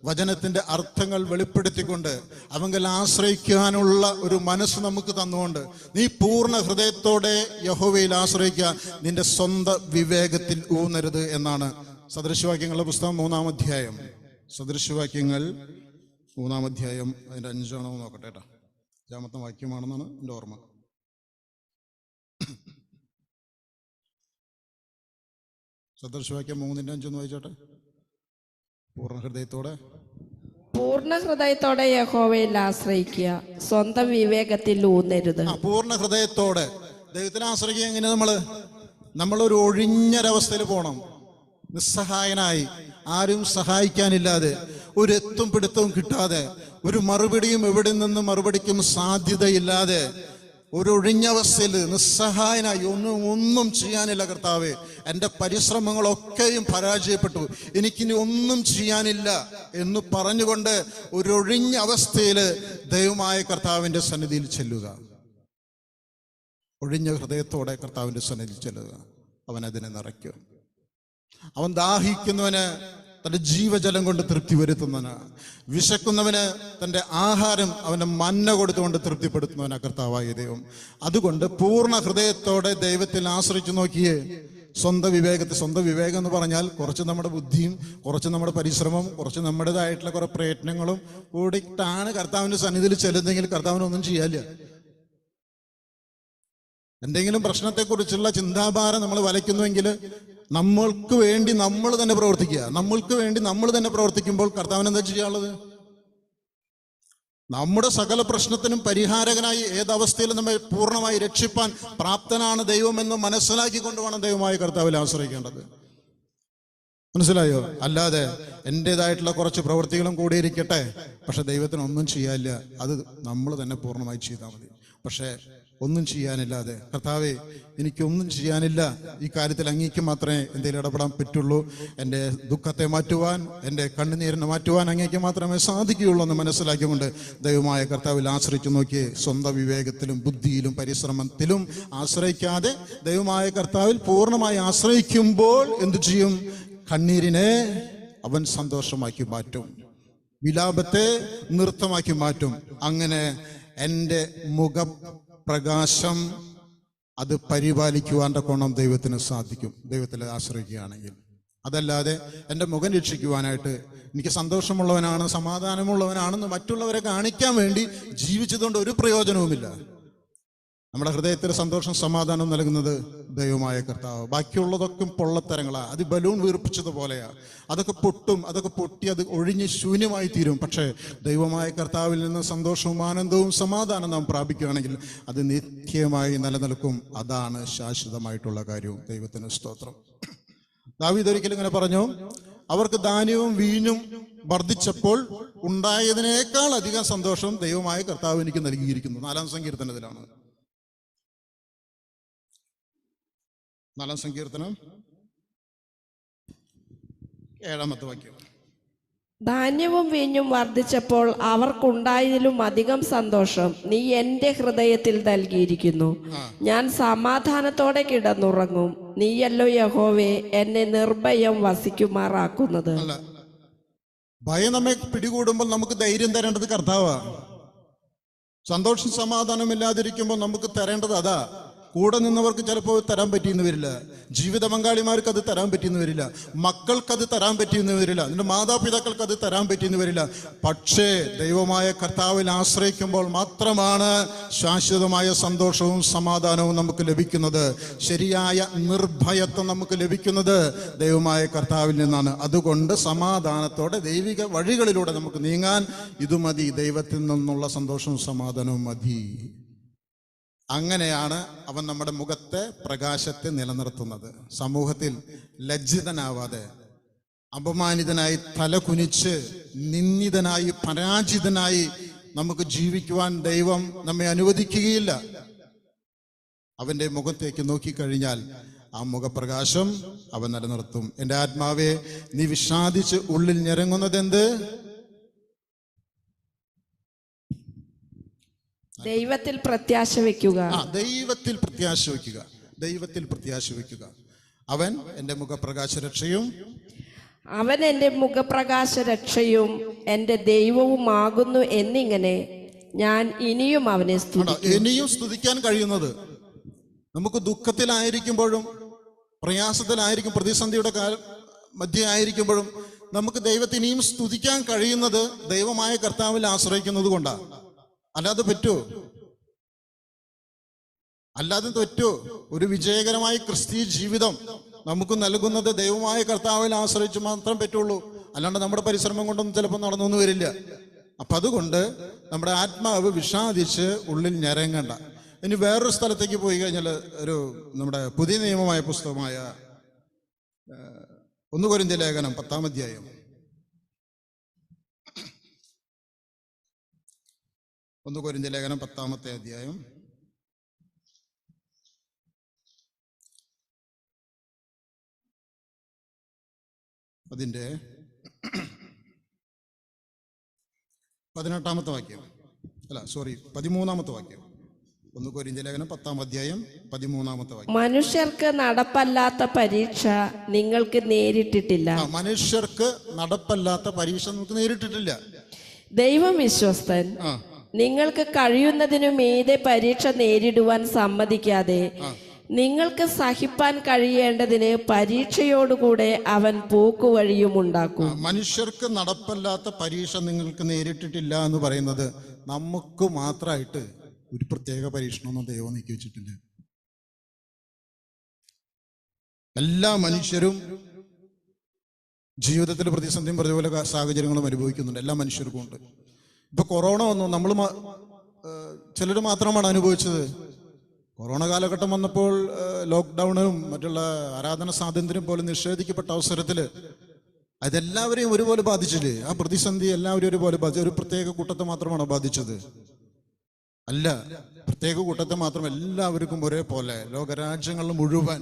വചനത്തിൻ്റെ അർത്ഥങ്ങൾ വെളിപ്പെടുത്തിക്കൊണ്ട്, അവങ്കിൽ ആശ്രയിക്കാനുള്ള ഒരു മനസ്സ് നമുക്ക് തന്നുകൊണ്ട്, നീ പൂർണ്ണ ഹൃദയത്തോടെ യഹോവയിൽ ആശ്രയിക്കുക, നിന്റെ സ്വന്തം വിവേകത്തിൽ ഊന്നരുത് എന്നാണ് സദൃശവാക്യങ്ങളുടെ പുസ്തകം 3-ാം അധ്യായം. സദൃശവാക്യങ്ങൾ 3-ാം അധ്യായം അതിൻ്റെ 5 നോക്കട്ടെ കേട്ടോ. 5-ാമത്തെ വാക്യമാണെന്നാണ് എൻ്റെ ഓർമ്മ. സദൃശവാക്യം 3:5 വായിച്ചോട്ടെ. പൂർണ്ണ ഹൃദയത്തോടെ യഹോവയിൽ ആശ്രയിക്കുക, സ്വന്തം വിവേകത്തിൽ ഊന്നരുത്. പൂർണ്ണ ഹൃദയത്തോടെ ദൈവത്തിൽ ആശ്രയിക്കുക. എങ്ങനെ നമ്മള് നമ്മളൊരു ഒഴിഞ്ഞൊരവസ്ഥയിൽ പോകണം. നിസ്സഹായനായി, ആരും സഹായിക്കാനില്ലാതെ, ഒരു എത്തും പിടുത്തവും കിട്ടാതെ, ഒരു മറുപടിയും എവിടെ നിന്നും മറുപടിക്കും സാധ്യതയില്ലാതെ, ഒരു ഒഴിഞ്ഞവസ്ഥയിൽ നിസ്സഹായനായി, ഒന്നും ചെയ്യാനില്ല കർത്താവേ, എൻ്റെ പരിശ്രമങ്ങളൊക്കെയും പരാജയപ്പെട്ടു, എനിക്കിനി ഒന്നും ചെയ്യാനില്ല എന്ന് പറഞ്ഞുകൊണ്ട് ഒരു ഒഴിഞ്ഞ അവസ്ഥയിൽ ദൈവമായ കർത്താവിൻ്റെ സന്നിധിയിൽ ചെല്ലുക. ഒഴിഞ്ഞ ഹൃദയത്തോടെ കർത്താവിൻ്റെ സന്നിധിയിൽ ചെല്ലുക. അവൻ അതിനെ നിറയ്ക്കും. അവൻ ദാഹിക്കുന്നവന് തൻ്റെ ജീവജലം കൊണ്ട് തൃപ്തി വരുത്തുന്നവന്, വിശക്കുന്നവന് തൻ്റെ ആഹാരം അവൻ്റെ മന്ന കൊടുത്തുകൊണ്ട് തൃപ്തിപ്പെടുത്തുന്നവനാ കർത്താവായ ദൈവം. അതുകൊണ്ട് പൂർണ്ണ ഹൃദയത്തോടെ ദൈവത്തിൽ ആശ്രയിച്ചു നോക്കിയേ. സ്വന്തം വിവേകം എന്ന് പറഞ്ഞാൽ കുറച്ച് നമ്മുടെ ബുദ്ധിയും കുറച്ച് നമ്മുടെ പരിശ്രമം, കുറച്ച് നമ്മുടേതായിട്ടുള്ള കുറെ പ്രയത്നങ്ങളും കൂടിയിട്ടാണ് കർത്താവിൻ്റെ സന്നിധിയിൽ ചെല്ലുന്നെങ്കിൽ കർത്താവിനൊന്നും ചെയ്യാനില്ല. എന്തെങ്കിലും പ്രശ്നത്തെക്കുറിച്ചുള്ള ചിന്താഭാരം നമ്മൾ വലയ്ക്കുന്നുവെങ്കിൽ നമ്മൾക്ക് വേണ്ടി നമ്മൾ തന്നെ പ്രവർത്തിക്കുക. നമ്മൾക്ക് വേണ്ടി നമ്മൾ തന്നെ പ്രവർത്തിക്കുമ്പോൾ കർത്താവിന് എന്താ ചെയ്യാനുള്ളത്? നമ്മുടെ സകല പ്രശ്നത്തിനും പരിഹാരകനായി ഏതവസ്ഥയിലും നമ്മെ പൂർണ്ണമായി രക്ഷിപ്പാൻ പ്രാപ്തനാണ് ദൈവമെന്ന് മനസ്സിലാക്കിക്കൊണ്ട് വേണം ദൈവമായ കർത്താവിൽ ആശ്രയിക്കേണ്ടത്. മനസ്സിലായോ? അല്ലാതെ എൻ്റെതായിട്ടുള്ള കുറച്ച് പ്രവൃത്തികളും കൂടിയിരിക്കട്ടെ, പക്ഷെ ദൈവത്തിനൊന്നും ചെയ്യാനില്ല, അത് നമ്മൾ തന്നെ പൂർണ്ണമായി ചെയ്താൽ മതി. പക്ഷേ ഒന്നും ചെയ്യാനില്ലാതെ, കർത്താവേ എനിക്കൊന്നും ചെയ്യാനില്ല, ഈ കാര്യത്തിൽ അങ്ങേക്ക് മാത്രമേ എന്തെങ്കിലും ഇടപെടാൻ പറ്റുള്ളൂ, എൻ്റെ ദുഃഖത്തെ മാറ്റുവാൻ, എൻ്റെ കണ്ണുനീരിനെ മാറ്റുവാൻ അങ്ങേക്ക് മാത്രമേ സാധിക്കുകയുള്ളൂ എന്ന് മനസ്സിലാക്കിക്കൊണ്ട് ദൈവമായ കർത്താവിൽ ആശ്രയിച്ചു നോക്കിയേ. സ്വന്തം വിവേകത്തിലും ബുദ്ധിയിലും പരിശ്രമത്തിലും ആശ്രയിക്കാതെ ദൈവമായ കർത്താവിൽ പൂർണ്ണമായി ആശ്രയിക്കുമ്പോൾ എന്തു ചെയ്യും? കണ്ണീരിനെ അവൻ സന്തോഷമാക്കി മാറ്റും, വിലാപത്തെ നൃത്തമാക്കി മാറ്റും. അങ്ങനെ എൻ്റെ മുഖപ്രകാശം അത് പരിപാലിക്കുവാൻ്റെ കോണം ദൈവത്തിന് സാധിക്കും, ദൈവത്തിൽ ആശ്രയിക്കുകയാണെങ്കിൽ. അതല്ലാതെ എൻ്റെ മുഖം രക്ഷിക്കുവാനായിട്ട് എനിക്ക് സന്തോഷമുള്ളവനാണ്, സമാധാനമുള്ളവനാണെന്ന് മറ്റുള്ളവരെ കാണിക്കാൻ വേണ്ടി ജീവിച്ചതുകൊണ്ട് ഒരു പ്രയോജനവുമില്ല. നമ്മുടെ ഹൃദയത്തിൽ സന്തോഷം സമാധാനം നൽകുന്നത് ദൈവമായ കർത്താവ്. ബാക്കിയുള്ളതൊക്കെ പൊള്ളത്തരങ്ങളാണ്, അത് ബലൂൺ വീർപ്പിച്ചതുപോലെയാണ്. അതൊക്കെ പൊട്ടും, അതൊക്കെ പൊട്ടി അത് ഒഴിഞ്ഞ് ശൂന്യമായി തീരും. പക്ഷേ ദൈവമായ കർത്താവിൽ നിന്ന് സന്തോഷവും ആനന്ദവും സമാധാനം നാം പ്രാപിക്കുകയാണെങ്കിൽ അത് നിത്യമായി നിലനിൽക്കും. അതാണ് ശാശ്വതമായിട്ടുള്ള കാര്യവും. ദൈവത്തിന് സ്തോത്രം. ദാവീദ് ഒരിക്കലും ഇങ്ങനെ പറഞ്ഞു, അവർക്ക് ധാന്യവും വീഞ്ഞും വർദ്ധിച്ചപ്പോൾ ഉണ്ടായതിനേക്കാൾ അധികം സന്തോഷം ദൈവമായ കർത്താവ് എനിക്ക് നൽകിയിരിക്കുന്നു. 4-ാം സങ്കീർത്തനത്തിലാണ്. 4-ാം സങ്കീർത്തനം 7-ാമത്തെ വാക്യം. ധാന്യവും വീഞ്ഞും വർദ്ധിച്ചപ്പോൾ അവർക്കുണ്ടായതിലും അധികം സന്തോഷം നീ എൻ്റെ ഹൃദയത്തിൽ നൽകിയിരിക്കുന്നു. ഞാൻ സമാധാനത്തോടെ കിടന്നുറങ്ങും. നീയല്ലോ യഹോവേ എന്നെ നിർഭയം വസിക്കുമാറാക്കുന്നത്. ഭയം നമ്മെ പിടികൂടുമ്പോൾ നമുക്ക് ധൈര്യം തരേണ്ടത് കർത്താവാണ്. സന്തോഷം സമാധാനമില്ലാതിരിക്കുമ്പോൾ നമുക്ക് തരേണ്ടത് അതാ. കൂടെ നിന്നവർക്ക് ചിലപ്പോൾ തരാൻ പറ്റിയെന്ന് വരില്ല, ജീവിത പങ്കാളിമാർക്ക് അത് തരാൻ പറ്റിയെന്ന് വരില്ല, മക്കൾക്കത് തരാൻ പറ്റിയെന്ന് വരില്ല, നിന്റെ മാതാപിതാക്കൾക്ക് അത് തരാൻ പറ്റിയെന്ന് വരില്ല. പക്ഷേ ദൈവമായ കർത്താവിൽ ആശ്രയിക്കുമ്പോൾ മാത്രമാണ് ശാശ്വതമായ സന്തോഷവും സമാധാനവും നമുക്ക് ലഭിക്കുന്നത്. ശരിയായ നിർഭയത്വം നമുക്ക് ലഭിക്കുന്നത് ദൈവമായ കർത്താവിൽ നിന്നാണ്. അതുകൊണ്ട് സമാധാനത്തോടെ ദൈവിക വഴികളിലൂടെ നമുക്ക് നീങ്ങാൻ ഇത് മതി. ദൈവത്തിൽ നിന്നുള്ള സന്തോഷവും സമാധാനവും മതി. അങ്ങനെയാണ് അവൻ നമ്മുടെ മുഖത്തെ പ്രകാശത്തെ നിലനിർത്തുന്നത്. സമൂഹത്തിൽ ലജ്ജിതനാവാതെ, അപമാനിതനായി, തല കുനിച്ച്, നിന്ദിതനായി, പരാജിതനായി നമുക്ക് ജീവിക്കുവാൻ ദൈവം നമ്മെ അനുവദിക്കുകയില്ല. അവൻ്റെ മുഖത്തേക്ക് നോക്കിക്കഴിഞ്ഞാൽ ആ മുഖപ്രകാശം അവൻ നിലനിർത്തും. എൻ്റെ ആത്മാവെ നീ വിഷാദിച്ച് ഉള്ളിൽ ഞെരങ്ങുന്നതെന്ത്? ദൈവത്തിൽ പ്രത്യാശ വെക്കുക. ദൈവത്തിൽ പ്രത്യാശ വയ്ക്കുക, ദൈവത്തിൽ പ്രത്യാശ വയ്ക്കുക. അവൻ എൻ്റെ മുഖപ്രകാശ രക്ഷയും, അവൻ എൻ്റെ മുഖപ്രകാശ രക്ഷയും എൻ്റെ ദൈവവുമാകുന്നു എന്നിങ്ങനെ ഞാൻ ഇനിയും അവനെ സ്തുതിക്കും. ഇനിയും സ്തുതിക്കാൻ കഴിയുന്നത് നമുക്ക് ദുഃഖത്തിലായിരിക്കുമ്പോഴും പ്രയാസത്തിലായിരിക്കും, പ്രതിസന്ധിയുടെ മധ്യ ആയിരിക്കുമ്പോഴും നമുക്ക് ദൈവത്തെ ഇനിയും സ്തുതിക്കാൻ കഴിയുന്നത് ദൈവമായ കർത്താവിൽ ആശ്രയിക്കുന്നത് കൊണ്ടാണ്. അല്ലാതെ പറ്റുമോ? അല്ലാതെ പറ്റുമോ? ഒരു വിജയകരമായ ക്രിസ്തീയ ജീവിതം നമുക്ക് നൽകുന്നത് ദൈവമായ കർത്താവിൽ ആശ്രയിച്ച് മാത്രം പറ്റുള്ളൂ. അല്ലാണ്ട് നമ്മുടെ പരിശ്രമം കൊണ്ടൊന്നും ചിലപ്പോൾ നടന്നൊന്നും വരില്ല. അപ്പം അതുകൊണ്ട് നമ്മുടെ ആത്മാവ് വിഷാദിച്ച് ഉള്ളിൽ ഞരങ്ങണ്ട. ഇനി വേറൊരു സ്ഥലത്തേക്ക് പോയി കഴിഞ്ഞാൽ ഒരു നമ്മുടെ പുതിയ നിയമമായ പുസ്തകമായ 1 കൊരിന്ത്യർ ലേഖനം 10-ാം അധ്യായം. 1 കൊരിന്ത്യർ ലേഖനം 10-ാമത്തെ അധ്യായം അതിൻ്റെ 18-ാമത്തെ വാക്യം, 13-ാമത്തെ വാക്യം. 1 കൊരിന്ത്യർ ലേഖനം 10-ാം അധ്യായം 13-ാമത്തെ വാക്യം. മനുഷ്യർക്ക് നടപ്പല്ലാത്ത പരീക്ഷ നിങ്ങൾക്ക് നേരിട്ടിട്ടില്ല. മനുഷ്യർക്ക് നടപ്പല്ലാത്ത പരീക്ഷ നമുക്ക് നേരിട്ടിട്ടില്ല. ദൈവം വിശ്വസ്തൻ, നിങ്ങൾക്ക് കഴിയുന്നതിനു മീതെ പരീക്ഷ നേരിടുവാൻ സമ്മതിക്കാതെ നിങ്ങൾക്ക് സഹിപ്പാൻ കഴിയേണ്ടതിന് പരീക്ഷയോടുകൂടെ അവൻ പോക്കുവഴിയും ഉണ്ടാക്കും. മനുഷ്യർക്ക് നടപ്പല്ലാത്ത പരീക്ഷ നിങ്ങൾക്ക് നേരിട്ടിട്ടില്ല എന്ന് പറയുന്നത് നമുക്ക് മാത്രമായിട്ട് ഒരു പ്രത്യേക പരീക്ഷണമൊന്നും ദൈവം നീക്കി വെച്ചിട്ടില്ല. എല്ലാ മനുഷ്യരും ജീവിതത്തിൽ പ്രതിസന്ധിയും പ്രതികൂല സാഹചര്യങ്ങളും അനുഭവിക്കുന്നുണ്ട്. എല്ലാ മനുഷ്യർക്കും ഉണ്ട്. ഇപ്പൊ കൊറോണ വന്നു, നമ്മൾ ചിലർ മാത്രമാണ് അനുഭവിച്ചത്. കൊറോണ കാലഘട്ടം വന്നപ്പോൾ ലോക്ക്ഡൗണും മറ്റുള്ള ആരാധന സ്വാതന്ത്ര്യം പോലും നിഷേധിക്കപ്പെട്ട അവസരത്തിൽ അതെല്ലാവരെയും ഒരുപോലെ ബാധിച്ചില്ലേ? ആ പ്രതിസന്ധി എല്ലാവരും ഒരുപോലെ ബാധിച്ചു. ഒരു പ്രത്യേക കൂട്ടത്തെ മാത്രമാണോ ബാധിച്ചത്? അല്ല, പ്രത്യേക കൂട്ടത്തെ മാത്രം എല്ലാവർക്കും ഒരേപോലെ ലോകരാജ്യങ്ങളിൽ മുഴുവൻ.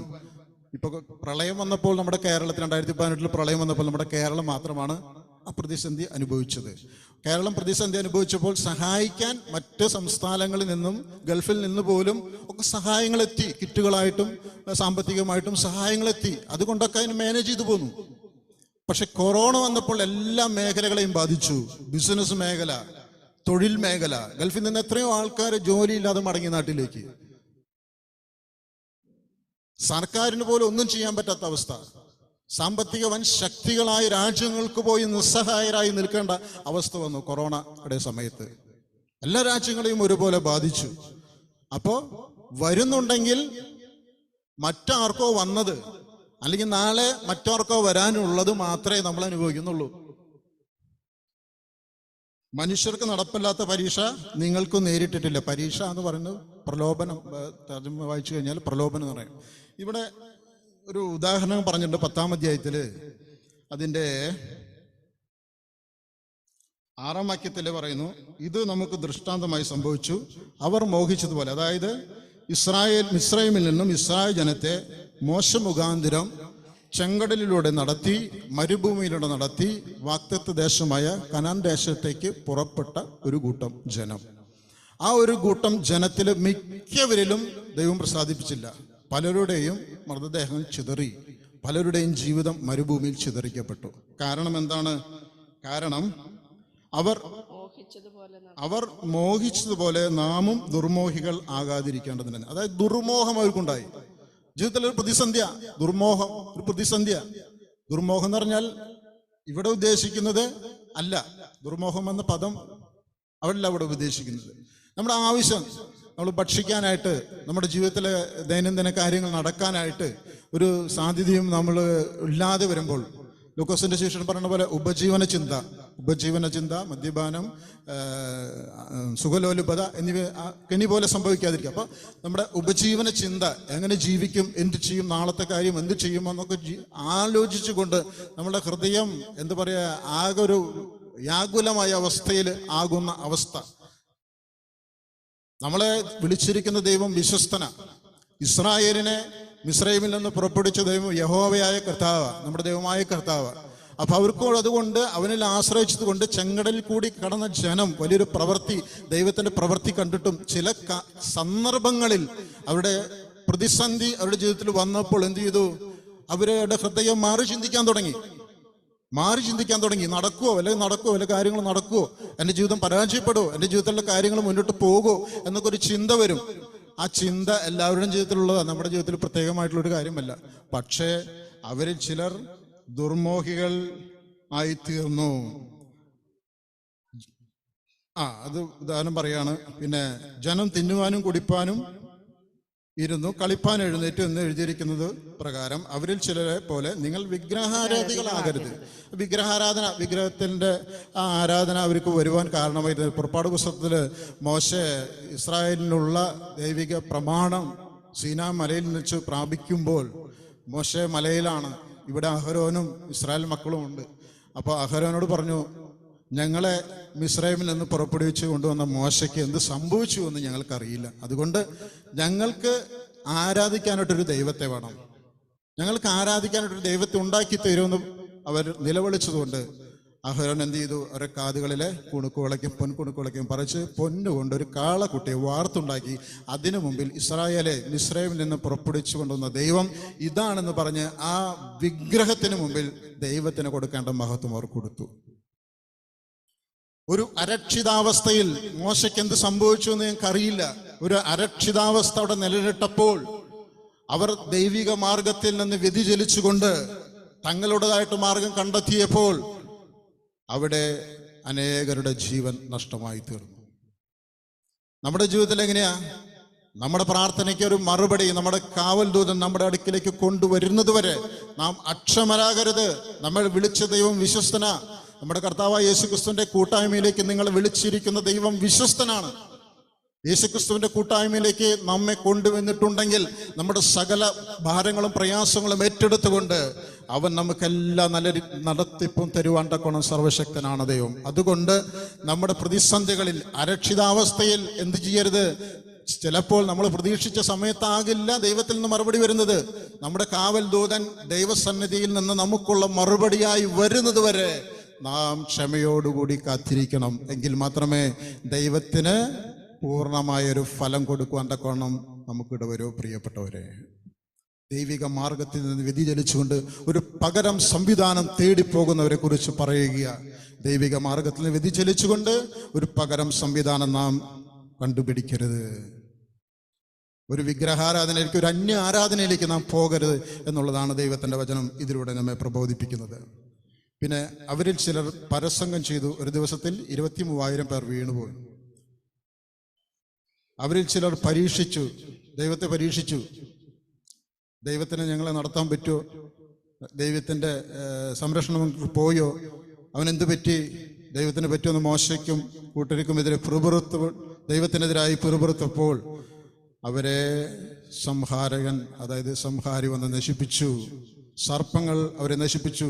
ഇപ്പൊ പ്രളയം വന്നപ്പോൾ നമ്മുടെ കേരളത്തിൽ 2018 പ്രളയം വന്നപ്പോൾ നമ്മുടെ കേരളം മാത്രമാണ് ആ പ്രതിസന്ധി അനുഭവിച്ചത്. കേരളം പ്രതിസന്ധി അനുഭവിച്ചപ്പോൾ സഹായിക്കാൻ മറ്റ് സംസ്ഥാനങ്ങളിൽ നിന്നും ഗൾഫിൽ നിന്ന് പോലും ഒക്കെ സഹായങ്ങളെത്തി, കിറ്റുകളായിട്ടും സാമ്പത്തികമായിട്ടും സഹായങ്ങളെത്തി. അതുകൊണ്ടൊക്കെ അതിന് മാനേജ് ചെയ്തു പോന്നു. പക്ഷെ കൊറോണ വന്നപ്പോൾ എല്ലാ മേഖലകളെയും ബാധിച്ചു. ബിസിനസ് മേഖല, തൊഴിൽ മേഖല. ഗൾഫിൽ നിന്ന് എത്രയോ ആൾക്കാർ ജോലിയില്ലാതെ മടങ്ങി നാട്ടിലേക്ക്. സർക്കാരിന് പോലും ഒന്നും ചെയ്യാൻ പറ്റാത്ത അവസ്ഥ. സാമ്പത്തിക വൻ ശക്തികളായ രാജ്യങ്ങൾക്ക് പോയി നിസ്സഹായരായി നിൽക്കേണ്ട അവസ്ഥ വന്നു കൊറോണയുടെ സമയത്ത്. എല്ലാ രാജ്യങ്ങളെയും ഒരുപോലെ ബാധിച്ചു. അപ്പോ വരുന്നുണ്ടെങ്കിൽ മറ്റാർക്കോ വന്നത് അല്ലെങ്കിൽ നാളെ മറ്റാർക്കോ വരാനുള്ളത് മാത്രമേ നമ്മൾ അനുഭവിക്കുന്നുള്ളൂ. മനുഷ്യർക്ക് നടപ്പില്ലാത്ത പരീക്ഷ നിങ്ങൾക്കും നേരിട്ടിട്ടില്ല. പരീക്ഷ എന്ന് പറയുന്നത് പ്രലോഭനം. തർജ്ജമ വായിച്ചു കഴിഞ്ഞാൽ പ്രലോഭനം എന്ന് പറയും. ഇവിടെ ഒരു ഉദാഹരണം പറഞ്ഞിട്ടുണ്ട് 10-ാം അധ്യായത്തില്. അതിൻ്റെ 6-ാം വാക്യത്തില് പറയുന്നു, ഇത് നമുക്ക് ദൃഷ്ടാന്തമായി സംഭവിച്ചു. അവർ മോഹിച്ചതുപോലെ, അതായത് മിസ്രയീമിൽ നിന്നും ഇസ്രായേൽ ജനത്തെ മോശ മുഖാന്തരം ചെങ്കടലിലൂടെ നടത്തി, മരുഭൂമിയിലൂടെ നടത്തി, വാഗ്ദത്ത ദേശമായ കനാൻ ദേശത്തേക്ക് പുറപ്പെട്ട ഒരു കൂട്ടം ജനം. ആ ഒരു കൂട്ടം ജനത്തിൽ മിക്കവരിലും ദൈവം പ്രസാദിപ്പിച്ചില്ല. പലരുടെയും മൃതദേഹം ചിതറി, പലരുടെയും ജീവിതം മരുഭൂമിയിൽ ചിതറിക്കപ്പെട്ടു. കാരണം എന്താണ്? കാരണം അവർ മോഹിച്ചതുപോലെ നാമും ദുർമോഹികൾ ആകാതിരിക്കേണ്ടതിന്. അതായത് ദുർമോഹം അവർക്കുണ്ടായി. ജീവിതത്തിൽ ഒരു പ്രതിസന്ധിയ, ദുർമോഹം ഒരു പ്രതിസന്ധിയ. ദുർമോഹം എന്ന് പറഞ്ഞാൽ ഇവിടെ ഉദ്ദേശിക്കുന്നത് അല്ല, ദുർമോഹം എന്ന പദം അവിടെ ഉദ്ദേശിക്കുന്നത് നമ്മുടെ ആവശ്യം, നമ്മൾ ഭക്ഷിക്കാനായിട്ട്, നമ്മുടെ ജീവിതത്തിലെ ദൈനംദിന കാര്യങ്ങൾ നടക്കാനായിട്ട് ഒരു സാധ്യതയും നമ്മൾ ഇല്ലാതെ വരുമ്പോൾ, ലൂക്കോസിന്റെ ശിഷ്യൻ പറയുന്ന പോലെ ഉപജീവന ചിന്ത, മദ്യപാനം, സുഖലോലുപത എന്നിവ കെണി പോലെ സംഭവിക്കാതിരിക്കുക. അപ്പൊ നമ്മുടെ ഉപജീവന ചിന്ത, എങ്ങനെ ജീവിക്കും, എന്ത് ചെയ്യും, നാളത്തെ കാര്യം എന്ത് ചെയ്യുമെന്നൊക്കെ ആലോചിച്ചുകൊണ്ട് നമ്മുടെ ഹൃദയം എന്താ പറയുക, ആകെ ഒരു വ്യാകുലമായ അവസ്ഥയിൽ ആകുന്ന അവസ്ഥ. നമ്മളെ വിളിച്ചിരിക്കുന്ന ദൈവം വിശ്വസ്തന. ഇസ്രായേലിനെ മിസ്രയീമിൽ നിന്ന് പുറപ്പെടുവിച്ച ദൈവം യഹോവയായ കർത്താവ്, നമ്മുടെ ദൈവമായ കർത്താവ്. അപ്പൊ അവർക്കും അതുകൊണ്ട് അവനിൽ ആശ്രയിച്ചത് കൊണ്ട് ചെങ്കടലിൽ കൂടി കടന്ന ജനം വലിയൊരു പ്രവൃത്തി, ദൈവത്തിന്റെ പ്രവൃത്തി കണ്ടിട്ടും ചില സന്ദർഭങ്ങളിൽ അവരുടെ പ്രതിസന്ധി അവരുടെ ജീവിതത്തിൽ വന്നപ്പോൾ എന്ത് ചെയ്തു? അവരുടെ ഹൃദയം മാറി ചിന്തിക്കാൻ തുടങ്ങി. നടക്കുവോ വല്ല കാര്യങ്ങൾ നടക്കുവോ, എൻ്റെ ജീവിതം പരാജയപ്പെടുവോ, എൻ്റെ ജീവിതത്തിലുള്ള കാര്യങ്ങൾ മുന്നോട്ട് പോകുമോ എന്നൊക്കെ ഒരു ചിന്ത വരും. ആ ചിന്ത എല്ലാവരുടെയും ജീവിതത്തിലുള്ളതാണ്, നമ്മുടെ ജീവിതത്തിൽ പ്രത്യേകമായിട്ടുള്ളൊരു കാര്യമല്ല. പക്ഷേ അവരിൽ ചിലർ ദുർമോഹികൾ ആയിത്തീർന്നു. അത് ഉദാഹരണം പറയാണ്. പിന്നെ ജനം തിന്നുവാനും കുടിപ്പാനും ഇരുന്നു കളിപ്പാൻ എഴുന്നേറ്റു എന്ന് എഴുതിയിരിക്കുന്നത് പ്രകാരം അവരിൽ ചിലരെ പോലെ നിങ്ങൾ വിഗ്രഹാരാധികളാകരുത്. വിഗ്രഹത്തിന്റെ ആ ആരാധന അവർക്ക് വരുവാൻ കാരണമായിരുന്നു. പുറപ്പാട് പുസ്തകത്തിൽ മോശെ ഇസ്രായേലിനുള്ള ദൈവിക പ്രമാണം സീനാ മലയിൽ വെച്ച് പ്രാപിക്കുമ്പോൾ മോശെ മലയിലാണ്. ഇവിടെ അഹരോനും ഇസ്രായേൽ മക്കളും ഉണ്ട്. അപ്പോൾ അഹരോനോട് പറഞ്ഞു, ഞങ്ങളെ മിസ്രൈമിൽ നിന്ന് പുറപ്പെടുവിച്ച് കൊണ്ടുവന്ന മോശയ്ക്ക് എന്ത് സംഭവിച്ചു എന്ന് ഞങ്ങൾക്കറിയില്ല. അതുകൊണ്ട് ഞങ്ങൾക്ക് ആരാധിക്കാനായിട്ടൊരു ദൈവത്തെ വേണം, ഞങ്ങൾക്ക് ആരാധിക്കാനായിട്ടൊരു ദൈവത്തെ ഉണ്ടാക്കി തരുമെന്ന് അവർ നിലവിളിച്ചതുകൊണ്ട് അഹരോൻ എന്ത് ചെയ്തു? അവരുടെ കാതുകളിലെ കുണുക്കുവിളയ്ക്കും പൊൻകുണുക്കുവിളയ്ക്കും പറിച്ച് പൊന്നുകൊണ്ട് ഒരു കാളക്കുട്ടിയെ വാർത്തുണ്ടാക്കി അതിനു മുമ്പിൽ ഇസ്രായേലെ മിസ്രൈമിൽ നിന്ന് പുറപ്പെടുവിച്ചു കൊണ്ടുവന്ന ദൈവം ഇതാണെന്ന് പറഞ്ഞ് ആ വിഗ്രഹത്തിന് മുമ്പിൽ ദൈവത്തിന് കൊടുക്കേണ്ട മഹത്വം അവർ കൊടുത്തു. ഒരു അരക്ഷിതാവസ്ഥയിൽ മോശയ്ക്ക് എന്ത് സംഭവിച്ചു എന്ന് ഞങ്ങൾക്കറിയില്ല. ഒരു അരക്ഷിതാവസ്ഥ അവിടെ നിലനിട്ടപ്പോൾ അവർ ദൈവിക മാർഗത്തിൽ നിന്ന് വ്യതിചലിച്ചുകൊണ്ട് തങ്ങളുടേതായിട്ട് മാർഗം കണ്ടെത്തിയപ്പോൾ അവിടെ അനേകരുടെ ജീവൻ നഷ്ടമായി തീർന്നു. നമ്മുടെ ജീവിതത്തിൽ എങ്ങനെയാ? നമ്മുടെ പ്രാർത്ഥനയ്ക്ക് ഒരു മറുപടി നമ്മുടെ കാവൽ ദൂതൻ നമ്മുടെ അടുക്കിലേക്ക് കൊണ്ടുവരുന്നത് വരെ നാം അക്ഷമരാകരുത്. നമ്മൾ വിളിച്ച ദൈവം വിശ്വസ്തന. നമ്മുടെ കർത്താവായ യേശുക്രിസ്തുവിന്റെ കൂട്ടായ്മയിലേക്ക് നിങ്ങളെ വിളിച്ചിരിക്കുന്ന ദൈവം വിശ്വസ്തനാണ്. യേശുക്രിസ്തുവിന്റെ കൂട്ടായ്മയിലേക്ക് നമ്മെ കൊണ്ടുവന്നിട്ടുണ്ടെങ്കിൽ നമ്മുടെ സകല ഭാരങ്ങളും പ്രയാസങ്ങളും ഏറ്റെടുത്തുകൊണ്ട് അവൻ നമുക്കെല്ലാ നല്ല നടത്തിപ്പും തരുവാൻ തക്കോണം സർവശക്തനാണ് ദൈവം. അതുകൊണ്ട് നമ്മുടെ പ്രതിസന്ധികളിൽ അരക്ഷിതാവസ്ഥയിൽ എന്ത് ചെയ്യരുത്? ചിലപ്പോൾ നമ്മൾ പ്രതീക്ഷിച്ച സമയത്താകില്ല ദൈവത്തിൽ നിന്ന് മറുപടി വരുന്നത്. നമ്മുടെ കാവൽ ദൂതൻ ദൈവസന്നിധിയിൽ നിന്ന് നമുക്കുള്ള മറുപടിയായി വരുന്നത് വരെ നാം ക്ഷമയോടുകൂടി കാത്തിരിക്കണം. എങ്കിൽ മാത്രമേ ദൈവത്തിന് പൂർണ്ണമായൊരു ഫലം കൊടുക്കുവാൻ തക്കോണം നമുക്കിട വരൂ. പ്രിയപ്പെട്ടവരെ, ദൈവിക മാർഗത്തിൽ നിന്ന് വ്യതിചലിച്ചുകൊണ്ട് ഒരു പകരം സംവിധാനം തേടിപ്പോകുന്നവരെ കുറിച്ച് പറയുക. ദൈവിക മാർഗത്തിൽ നിന്ന് വ്യതിചലിച്ചുകൊണ്ട് ഒരു പകരം സംവിധാനം നാം കണ്ടുപിടിക്കരുത്. ഒരു വിഗ്രഹാരാധനയിലേക്ക്, ഒരു അന്യ ആരാധനയിലേക്ക് നാം പോകരുത് എന്നുള്ളതാണ് ദൈവത്തിൻ്റെ വചനം ഇതിലൂടെ നമ്മെ പ്രബോധിപ്പിക്കുന്നത്. പിന്നെ അവരിൽ ചിലർ പരസംഗം ചെയ്തു. ഒരു ദിവസത്തിൽ 23,000 പേർ വീണുപോയി. അവരിൽ ചിലർ പരീക്ഷിച്ചു, ദൈവത്തെ പരീക്ഷിച്ചു. ദൈവത്തിന് ഞങ്ങളെ നടത്താൻ പറ്റുമോ? ദൈവത്തിൻ്റെ സംരക്ഷണം പോയോ? അവനെന്ത് പറ്റി? ദൈവത്തിന് പറ്റുമെന്ന് മോശയ്ക്കും കൂട്ടർക്കുമെതിരെ ദൈവത്തിനെതിരായി പിറുപിറുത്തപ്പോൾ അവരെ സംഹാരകൻ, അതായത് സംഹാരി വന്ന് നശിപ്പിച്ചു. സർപ്പങ്ങൾ അവരെ നശിപ്പിച്ചു.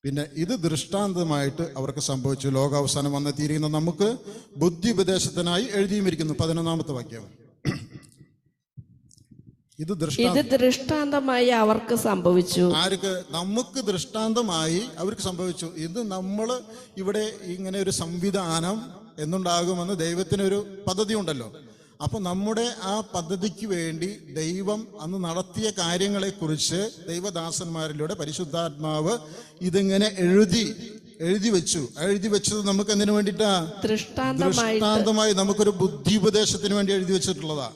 പിന്നെ ഇത് ദൃഷ്ടാന്തമായിട്ട് അവർക്ക് സംഭവിച്ചു. ലോകാവസാനം വന്നെത്തിയിരിക്കുന്ന നമുക്ക് ബുദ്ധി ഉപദേശത്തിനായി എഴുതിയിരിക്കുന്നു. 11-ാമത്തെ വാക്യം. ഇത് ദൃഷ്ടാന്തമായി അവർക്ക് സംഭവിച്ചു. ആർക്ക്? നമുക്ക് ദൃഷ്ടാന്തമായി അവർക്ക് സംഭവിച്ചു. ഇത് നമ്മൾ ഇവിടെ ഇങ്ങനെ ഒരു സംവിധാനം എന്നുണ്ടാകുമെന്ന് ദൈവത്തിനൊരു പദ്ധതി ഉണ്ടല്ലോ. അപ്പൊ നമ്മുടെ ആ പദ്ധതിക്ക് വേണ്ടി ദൈവം അന്ന് നടത്തിയ കാര്യങ്ങളെക്കുറിച്ച് ദൈവദാസന്മാരിലൂടെ പരിശുദ്ധാത്മാവ് ഇതിങ്ങനെ എഴുതി വെച്ചത് നമുക്ക് എന്തിനു വേണ്ടിയിട്ടാ? ദൃഷ്ടാന്തമായി നമുക്കൊരു ബുദ്ധി ഉപദേശത്തിന് വേണ്ടി എഴുതി വെച്ചിട്ടുള്ളതാ.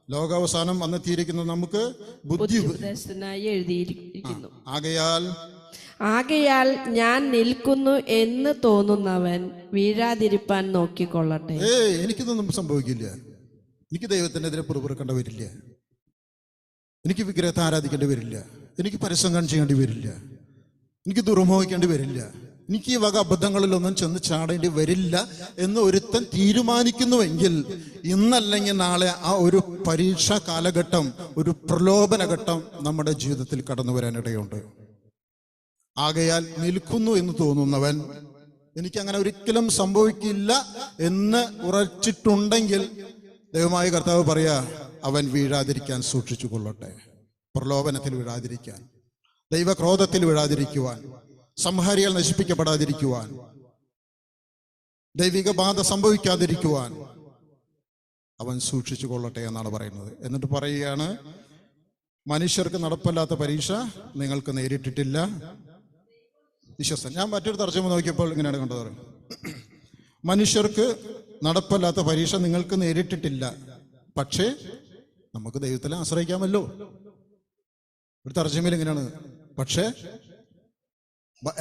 ലോകാവസാനം വന്നെത്തിയിരിക്കുന്നത് നമുക്ക് ബുദ്ധി ഉപദേശത്തിനായി എഴുതിയിരിക്കുന്നു. ആകയാൽ ഞാൻ നിൽക്കുന്നു എന്ന് തോന്നുന്നവൻ വീഴാതിരിപ്പാൻ നോക്കിക്കൊള്ളട്ടെ. എനിക്കിതൊന്നും സംഭവിക്കില്ല. എനിക്ക് ദൈവത്തിനെതിരെ പുറപ്പെടേണ്ടി വരില്ല. എനിക്ക് വിഗ്രഹത്തെ ആരാധിക്കേണ്ടി വരില്ല. എനിക്ക് പരസംഗം ചെയ്യേണ്ടി വരില്ല. എനിക്ക് ദുർമോഹിക്കേണ്ടി വരില്ല. എനിക്ക് ഈ വക അബദ്ധങ്ങളിലൊന്നും ചെന്ന് ചാടേണ്ടി വരില്ല എന്ന് ഒരുത്തൻ തീരുമാനിക്കുന്നുവെങ്കിൽ ഇന്നല്ലെങ്കിൽ നാളെ ആ ഒരു പരീക്ഷാ കാലഘട്ടം, ഒരു പ്രലോഭന ഘട്ടം നമ്മുടെ ജീവിതത്തിൽ കടന്നു വരാനിടയുണ്ട്. ആകയാൽ നിൽക്കുന്നു എന്ന് തോന്നുന്നവൻ, എനിക്കങ്ങനെ ഒരിക്കലും സംഭവിക്കില്ല എന്ന് ഉറച്ചിട്ടുണ്ടെങ്കിൽ ദൈവമായ കർത്താവ് പറയാ, അവൻ വീഴാതിരിക്കാൻ സൂക്ഷിച്ചു കൊള്ളട്ടെ. പ്രലോഭനത്തിൽ വീഴാതിരിക്കാൻ, ദൈവക്രോധത്തിൽ വീഴാതിരിക്കുവാൻ, സംഹാരികൾ നശിപ്പിക്കപ്പെടാതിരിക്കുവാൻ, ദൈവിക ബാധ സംഭവിക്കാതിരിക്കുവാൻ അവൻ സൂക്ഷിച്ചു കൊള്ളട്ടെ എന്നാണ് പറയുന്നത്. എന്നിട്ട് പറയുകയാണ്, മനുഷ്യർക്ക് നടപ്പല്ലാത്ത പരീക്ഷ നിങ്ങൾക്ക് നേരിട്ടിട്ടില്ല. വിശ്വസ്തൻ. ഞാൻ മറ്റൊരു തർജ്ജമ നോക്കിയപ്പോൾ ഇങ്ങനെയാണ് കണ്ടത്. മനുഷ്യർക്ക് നടപ്പല്ലാത്ത പരീക്ഷ നിങ്ങൾക്ക് നേരിട്ടിട്ടില്ല, പക്ഷേ നമുക്ക് ദൈവത്തിലെ ആശ്രയിക്കാമല്ലോ. ഒരു തർജ്ജമയിൽ ഇങ്ങനെയാണ്, പക്ഷേ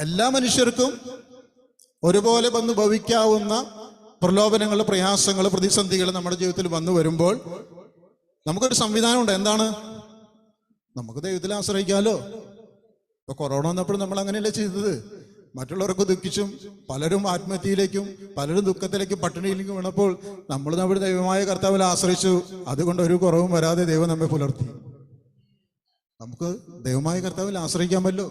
എല്ലാ മനുഷ്യർക്കും ഒരുപോലെ വന്ന് ഭവിക്കാവുന്ന പ്രലോഭനങ്ങൾ, പ്രയാസങ്ങൾ, പ്രതിസന്ധികൾ നമ്മുടെ ജീവിതത്തിൽ വന്നു വരുമ്പോൾ നമുക്കൊരു സംവിധാനമുണ്ട്. എന്താണ്? നമുക്ക് ദൈവത്തിൽ ആശ്രയിക്കാമല്ലോ. ഇപ്പൊ കൊറോണ വന്നപ്പോഴും നമ്മൾ അങ്ങനെയല്ലേ ചെയ്തത്? മറ്റുള്ളവർക്ക് ദുഃഖിച്ചും പലരും ആത്മഹത്യയിലേക്കും പലരും ദുഃഖത്തിലേക്കും പട്ടിണിയിലേക്കും വീണപ്പോൾ നമ്മൾ നമ്മുടെ ദൈവമായ കർത്താവിൽ ആശ്രയിച്ചു. അതുകൊണ്ട് ഒരു കുറവും വരാതെ ദൈവം നമ്മെ പുലർത്തി. നമുക്ക് ദൈവമായ കർത്താവിൽ ആശ്രയിക്കാമല്ലോ.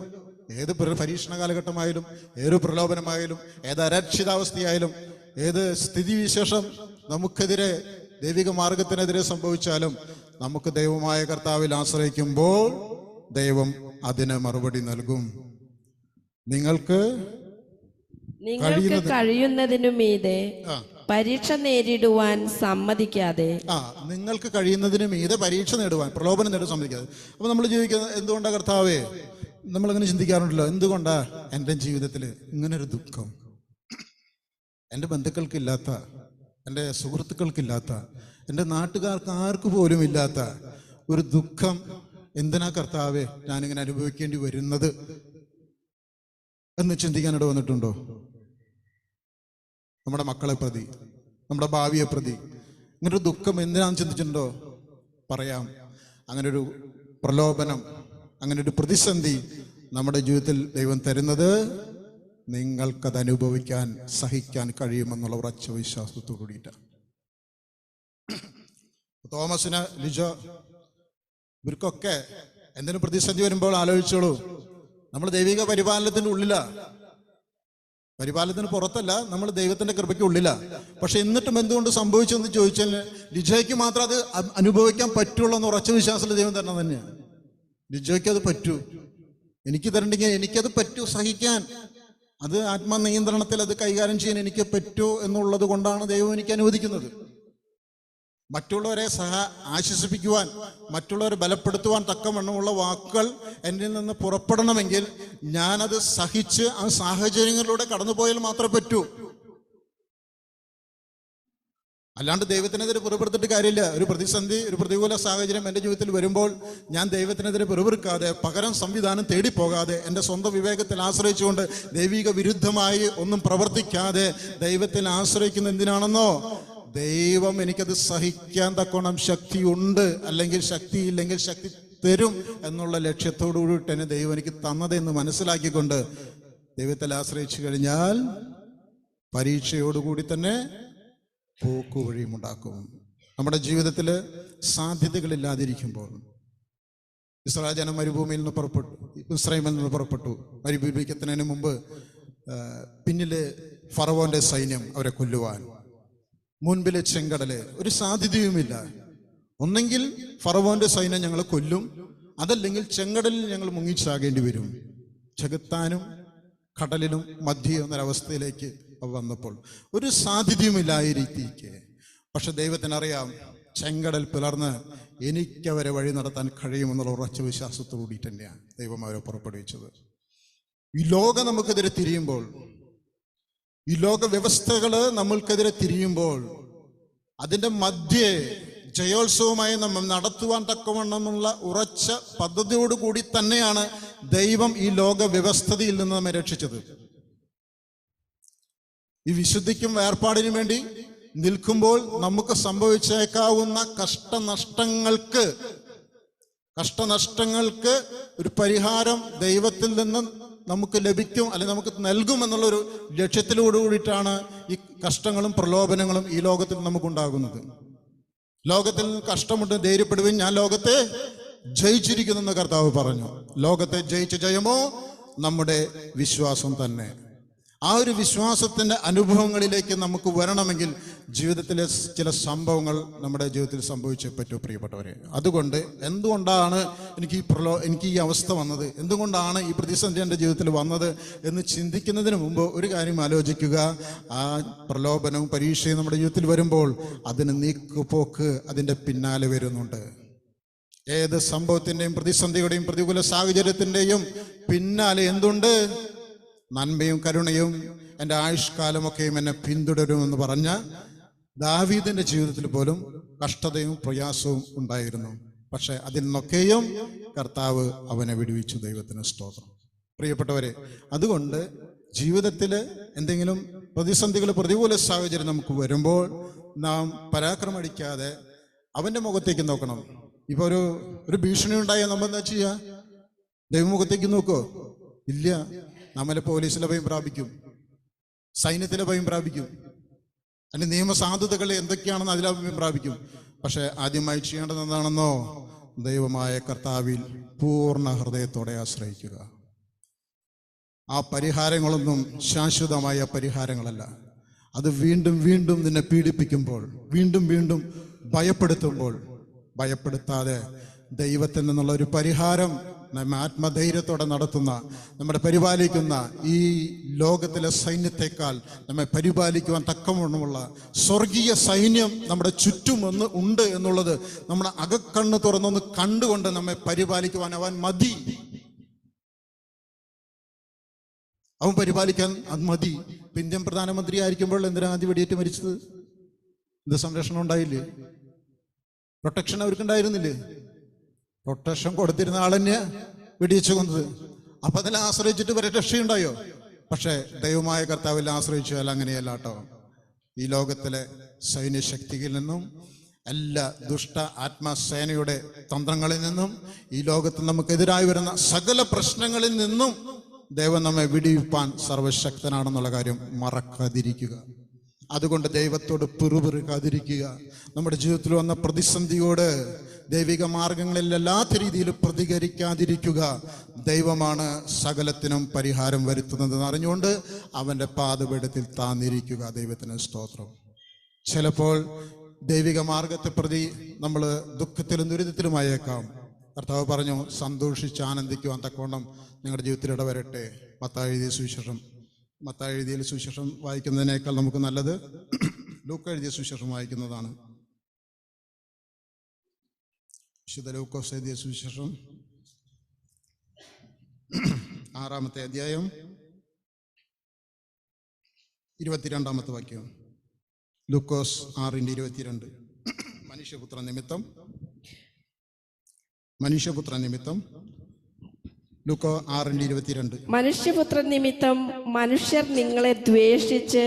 ഏത് പരീക്ഷണ കാലഘട്ടമായാലും, ഏത് പ്രലോഭനമായാലും, ഏത് അരക്ഷിതാവസ്ഥയായാലും, ഏത് സ്ഥിതിവിശേഷം നമുക്കെതിരെ, ദൈവിക മാർഗത്തിനെതിരെ സംഭവിച്ചാലും നമുക്ക് ദൈവമായ കർത്താവിൽ ആശ്രയിക്കുമ്പോൾ ദൈവം അതിന് മറുപടി നൽകും. നിങ്ങൾക്ക് കഴിയുന്നതിനു മീതെ പരീക്ഷ നേരിടുവാൻ സമ്മതിക്കാതെ, നിങ്ങൾക്ക് കഴിയുന്നതിന് മീതെ പരീക്ഷ നേടുവാൻ, പ്രലോഭനം നേടുവാൻ സമ്മതിക്കാതെ. അപ്പൊ നമ്മൾ ജീവിക്കുന്നത് എന്തുകൊണ്ടാ കർത്താവേ? നമ്മളങ്ങനെ ചിന്തിക്കാറുണ്ടല്ലോ, എന്തുകൊണ്ടാ എൻ്റെ ജീവിതത്തിൽ ഇങ്ങനൊരു ദുഃഖം, എൻ്റെ ബന്ധുക്കൾക്കില്ലാത്ത, എൻ്റെ സുഹൃത്തുക്കൾക്കില്ലാത്ത, എൻ്റെ നാട്ടുകാർക്ക് ആർക്ക് പോലും ഇല്ലാത്ത ഒരു ദുഃഖം എന്തിനാ കർത്താവേ ഞാനിങ്ങനെ അനുഭവിക്കേണ്ടി വരുന്നത് എന്ന് ചിന്തിക്കാനിട വന്നിട്ടുണ്ടോ? നമ്മുടെ മക്കളെ പ്രതി, നമ്മുടെ ഭാവിയെ പ്രതി ഇങ്ങനൊരു ദുഃഖം എന്തിനാന്ന് ചിന്തിച്ചിട്ടുണ്ടോ? പറയാം, അങ്ങനൊരു പ്രലോഭനം, അങ്ങനൊരു പ്രതിസന്ധി നമ്മുടെ ജീവിതത്തിൽ ദൈവം തരുന്നത് നിങ്ങൾക്കത് അനുഭവിക്കാൻ, സഹിക്കാൻ കഴിയുമെന്നുള്ള ഉറച്ച വിശ്വാസത്തോടു കൂടിയിട്ടാണ്. തോമസിന്, ലിജോ, ഇവർക്കൊക്കെ എന്തെങ്കിലും പ്രതിസന്ധി വരുമ്പോൾ ആലോചിച്ചോളൂ, നമ്മൾ ദൈവിക പരിപാലനത്തിന്റെ ഉള്ളിലാ, പരിപാലനത്തിന് പുറത്തല്ല, നമ്മൾ ദൈവത്തിന്റെ കൃപയ്ക്ക് ഉള്ളിലാ. പക്ഷെ എന്നിട്ടും എന്തുകൊണ്ട് സംഭവിച്ചെന്ന് ചോദിച്ചാൽ ലിജോയ്ക്ക് മാത്രം അത് അനുഭവിക്കാൻ പറ്റുള്ളൂ എന്ന് ഉറച്ച വിശ്വാസത്തിൽ ദൈവം തരണം തന്നെയാണ്. ലിജോയ്ക്ക് അത് പറ്റൂ, എനിക്ക് തരണ്ടെങ്കിൽ എനിക്കത് പറ്റൂ സഹിക്കാൻ, അത് ആത്മനിയന്ത്രണത്തിൽ അത് കൈകാര്യം ചെയ്യാൻ എനിക്ക് പറ്റൂ എന്നുള്ളത് കൊണ്ടാണ് ദൈവം എനിക്ക് അനുവദിക്കുന്നത്. മറ്റുള്ളവരെ ആശ്വസിപ്പിക്കുവാൻ, മറ്റുള്ളവരെ ബലപ്പെടുത്തുവാൻ തക്കവണ്ണമുള്ള വാക്കുകൾ എന്നിൽ നിന്ന് പുറപ്പെടണമെങ്കിൽ ഞാനത് സഹിച്ച് ആ സാഹചര്യങ്ങളിലൂടെ കടന്നുപോയാൽ മാത്രമേ പറ്റൂ. അല്ലാണ്ട് ദൈവത്തിനെതിരെ പിറുപിറുത്തിട്ട് കാര്യമില്ല. ഒരു പ്രതിസന്ധി, ഒരു പ്രതികൂല സാഹചര്യം എൻ്റെ ജീവിതത്തിൽ വരുമ്പോൾ ഞാൻ ദൈവത്തിനെതിരെ പിറുപിറുക്കാതെ, പകരം സംവിധാനം തേടിപ്പോകാതെ, എൻ്റെ സ്വന്തം വിവേകത്തിൽ ആശ്രയിച്ചുകൊണ്ട് ദൈവിക വിരുദ്ധമായി ഒന്നും പ്രവർത്തിക്കാതെ ദൈവത്തിൽ ആശ്രയിക്കുന്ന എന്തിനാണെന്നോ, ദൈവം എനിക്കത് സഹിക്കാൻ തക്കോണം ശക്തിയുണ്ട്, അല്ലെങ്കിൽ ശക്തിയില്ലെങ്കിൽ ശക്തി തരും എന്നുള്ള ലക്ഷ്യത്തോടു കൂടിയിട്ട് എന്നെ ദൈവം എനിക്ക് തന്നതെന്ന് മനസ്സിലാക്കിക്കൊണ്ട് ദൈവത്തിൽ ആശ്രയിച്ചു കഴിഞ്ഞാൽ പരീക്ഷയോടുകൂടി തന്നെ പോക്കുവഴിയും ഉണ്ടാക്കും. നമ്മുടെ ജീവിതത്തിൽ സാധ്യതകളില്ലാതിരിക്കുമ്പോൾ, ഇസ്രായേൽ ജനം മരുഭൂമിയിൽ നിന്ന് പുറപ്പെട്ടു, ഇസ്രായേലിൽ നിന്ന് പുറപ്പെട്ടു. മരുഭൂമിക്കെത്തുന്നതിന് മുമ്പ് പിന്നില് ഫറവോന്റെ സൈന്യം അവരെ കൊല്ലുവാൻ, മുൻപിലെ ചെങ്കടല്, ഒരു സാധ്യതയുമില്ല. ഒന്നെങ്കിൽ ഫറവോന്റെ സൈന്യം ഞങ്ങളെ കൊല്ലും, അതല്ലെങ്കിൽ ചെങ്കടലിൽ ഞങ്ങൾ മുങ്ങിച്ചാകേണ്ടി വരും. ചെകുത്താനും കടലിനും മധ്യ എന്നൊരവസ്ഥയിലേക്ക് വന്നപ്പോൾ ഒരു സാധ്യതയുമില്ലായിരിക്കെ, പക്ഷെ ദൈവത്തിനറിയാം ചെങ്കടൽ പിളർന്ന് എനിക്കവരെ വഴി നടത്താൻ കഴിയുമെന്നുള്ള ഉറച്ച വിശ്വാസത്തോടുകൂടി തന്നെയാണ് ദൈവം അവരെ പുറപ്പെടുവിച്ചത്. ഈ ലോകം നമുക്കെതിരെ തിരിയുമ്പോൾ, ഈ ലോക വ്യവസ്ഥകള് നമ്മൾക്കെതിരെ തിരിയുമ്പോൾ, അതിൻ്റെ മധ്യേ ജയോത്സവമായി നമ്മൾ നടത്തുവാൻ തക്കവണ്ണമുള്ള ഉറച്ച പദ്ധതിയോടുകൂടി തന്നെയാണ് ദൈവം ഈ ലോക വ്യവസ്ഥതയിൽ നിന്ന് നമ്മെ രക്ഷിച്ചത്. ഈ വിശുദ്ധിക്കും വേർപാടിനും വേണ്ടി നിൽക്കുമ്പോൾ നമുക്ക് സംഭവിച്ചേക്കാവുന്ന കഷ്ടനഷ്ടങ്ങൾക്ക് ഒരു പരിഹാരം ദൈവത്തിൽ നിന്ന് നമുക്ക് ലഭിക്കും, അല്ലെങ്കിൽ നമുക്ക് നൽകും എന്നുള്ളൊരു ലക്ഷ്യത്തിലൂടെ കൂടിയിട്ടാണ് ഈ കഷ്ടങ്ങളും പ്രലോഭനങ്ങളും ഈ ലോകത്തിൽ നമുക്കുണ്ടാകുന്നത്. ലോകത്തിൽ കഷ്ടമുണ്ട്, ധൈര്യപ്പെടുവിൻ, ഞാൻ ലോകത്തെ ജയിച്ചിരിക്കുന്നെന്ന് കർത്താവ് പറഞ്ഞു. ലോകത്തെ ജയിച്ച ജയമോ നമ്മുടെ വിശ്വാസം തന്നെ. ആ ഒരു വിശ്വാസത്തിൻ്റെ അനുഭവങ്ങളിലേക്ക് നമുക്ക് വരണമെങ്കിൽ ജീവിതത്തിലെ ചില സംഭവങ്ങൾ നമ്മുടെ ജീവിതത്തിൽ സംഭവിച്ചേ പറ്റൂ പ്രിയപ്പെട്ടവരെ. അതുകൊണ്ട് എന്തുകൊണ്ടാണ് എനിക്ക് ഈ അവസ്ഥ വന്നത്, എന്തുകൊണ്ടാണ് ഈ പ്രതിസന്ധി എൻ്റെ ജീവിതത്തിൽ വന്നത് എന്ന് ചിന്തിക്കുന്നതിന് മുമ്പ് ഒരു കാര്യം ആലോചിക്കുക. ആ പ്രലോഭനവും പരീക്ഷയും നമ്മുടെ ജീവിതത്തിൽ വരുമ്പോൾ അതിന് നീക്കുപോക്ക് അതിൻ്റെ പിന്നാലെ വരുന്നുണ്ട്. ഏത് സംഭവത്തിൻ്റെയും പ്രതിസന്ധിയുടെയും പ്രതികൂല സാഹചര്യത്തിൻ്റെയും പിന്നാലെ എന്തുണ്ട്? നന്മയും കരുണയും എൻ്റെ ആയുഷ്കാലമൊക്കെയും എന്നെ പിന്തുടരുമെന്ന് പറഞ്ഞ ദാവീദിന്റെ ജീവിതത്തിൽ പോലും കഷ്ടതയും പ്രയാസവും ഉണ്ടായിരുന്നു. പക്ഷെ അതിൽ നിന്നൊക്കെയും കർത്താവ് അവനെ വിടുവിച്ചു. ദൈവത്തിന് സ്തോത്രം. പ്രിയപ്പെട്ടവരെ, അതുകൊണ്ട് ജീവിതത്തിൽ എന്തെങ്കിലും പ്രതിസന്ധികൾ, പ്രതികൂല സാഹചര്യം നമുക്ക് വരുമ്പോൾ നാം പരാക്രമടിക്കാതെ അവൻ്റെ മുഖത്തേക്ക് നോക്കണം. ഇപ്പൊ ഒരു ഭീഷണി ഉണ്ടായാൽ നമ്മൾ എന്താ ചെയ്യുക? ദൈവമുഖത്തേക്ക് നോക്കോ? ഇല്ല. നമ്മളെ പോലീസിലെ ഭയം പ്രാപിക്കും, സൈന്യത്തിലെ ഭയം പ്രാപിക്കും, അതിന്റെ നിയമസാധുതകൾ എന്തൊക്കെയാണെന്ന് അതിലെ ഭയം പ്രാപിക്കും. പക്ഷെ ആദ്യമായി ചെയ്യേണ്ടത് എന്താണെന്നോ? ദൈവമായ കർത്താവിൽ പൂർണ്ണ ഹൃദയത്തോടെ ആശ്രയിക്കുക. ആ പരിഹാരങ്ങളൊന്നും ശാശ്വതമായ പരിഹാരങ്ങളല്ല. അത് വീണ്ടും വീണ്ടും നിന്നെ പീഡിപ്പിക്കുമ്പോൾ, വീണ്ടും വീണ്ടും ഭയപ്പെടുത്തുമ്പോൾ, ഭയപ്പെടുത്താതെ ദൈവത്തിൽ നിന്നുള്ള ഒരു പരിഹാരം നമ്മെ ആത്മധൈര്യത്തോടെ നടത്തുന്ന, നമ്മുടെ പരിപാലിക്കുന്ന ഈ ലോകത്തിലെ സൈന്യത്തെക്കാൾ നമ്മെ പരിപാലിക്കുവാൻ തക്കമുള്ള സ്വർഗീയ സൈന്യം നമ്മുടെ ചുറ്റും ഉണ്ട് എന്നുള്ളത് നമ്മുടെ അകക്കണ്ണ് തുറന്നൊന്ന് കണ്ടുകൊണ്ട് നമ്മെ പരിപാലിക്കുവാൻ അവൻ മതി. അവൻ പരിപാലിക്കാൻ അത് മതി. ഇന്ത്യൻ പ്രധാനമന്ത്രി ആയിരിക്കുമ്പോൾ എന്തിനാ ആദ്യം വെടിയേറ്റ് മരിച്ചത്? ഇത് സംരക്ഷണം ഉണ്ടായില്ലേ? പ്രൊട്ടക്ഷൻ അവർക്കുണ്ടായിരുന്നില്ലേ? പ്രൊട്ടക്ഷൻ കൊടുത്തിരുന്ന ആളെന്നെ വെടിവെച്ച് കൊന്നത്. അപ്പൊ അതിൽ ആശ്രയിച്ചിട്ട് വരെ രക്ഷയുണ്ടായോ? പക്ഷെ ദൈവമായ കർത്താവിൽ ആശ്രയിച്ചാൽ അങ്ങനെയല്ല കേട്ടോ. ഈ ലോകത്തിലെ സൈന്യശക്തിയിൽ നിന്നും, എല്ലാ ദുഷ്ട ആത്മസേനയുടെ തന്ത്രങ്ങളിൽ നിന്നും, ഈ ലോകത്ത് നമുക്കെതിരായി വരുന്ന സകല പ്രശ്നങ്ങളിൽ നിന്നും ദൈവം നമ്മെ വിടിവിപ്പാൻ സർവശക്തനാണെന്നുള്ള കാര്യം മറക്കാതിരിക്കുക. അതുകൊണ്ട് ദൈവത്തോട് പിറുപിറുക്കാതിരിക്കുക. നമ്മുടെ ജീവിതത്തിൽ വന്ന പ്രതിസന്ധിയോട് ദൈവിക മാർഗങ്ങളിൽ എല്ലാത്ത രീതിയിൽ പ്രതികരിക്കാതിരിക്കുക. ദൈവമാണ് സകലത്തിനും പരിഹാരം വരുത്തുന്നതെന്ന് അറിഞ്ഞുകൊണ്ട് അവൻ്റെ പാദപീഠത്തിൽ താന്നിരിക്കുക. ദൈവത്തിന് സ്തോത്രം. ചിലപ്പോൾ ദൈവിക മാർഗത്തെ പ്രതി നമ്മൾ ദുഃഖത്തിലും ദുരിതത്തിലുമായേക്കാം. കർത്താവ് പറഞ്ഞു, സന്തോഷിച്ച് ആനന്ദിക്കുവാൻ തക്കവണ്ണം നിങ്ങളുടെ ജീവിതത്തിൽ ഇടവരട്ടെ. മത്തായി എഴുതിയ സുവിശേഷം വായിക്കുന്നതിനേക്കാൾ നമുക്ക് നല്ലത് ലൂക്ക എഴുതിയ സുവിശേഷം വായിക്കുന്നതാണ്. വിശുദ്ധ ലൂക്കോസ് എഴുതിയ സുവിശേഷം 6-ാമത്തെ അധ്യായം 22-ാമത്തെ വാക്യം. ലൂക്കോസ് 6:22. മനുഷ്യപുത്ര നിമിത്തം ലൂക്കോ 6:22. മനുഷ്യപുത്ര നിമിത്തം മനുഷ്യർ നിങ്ങളെ ദ്വേഷിച്ച്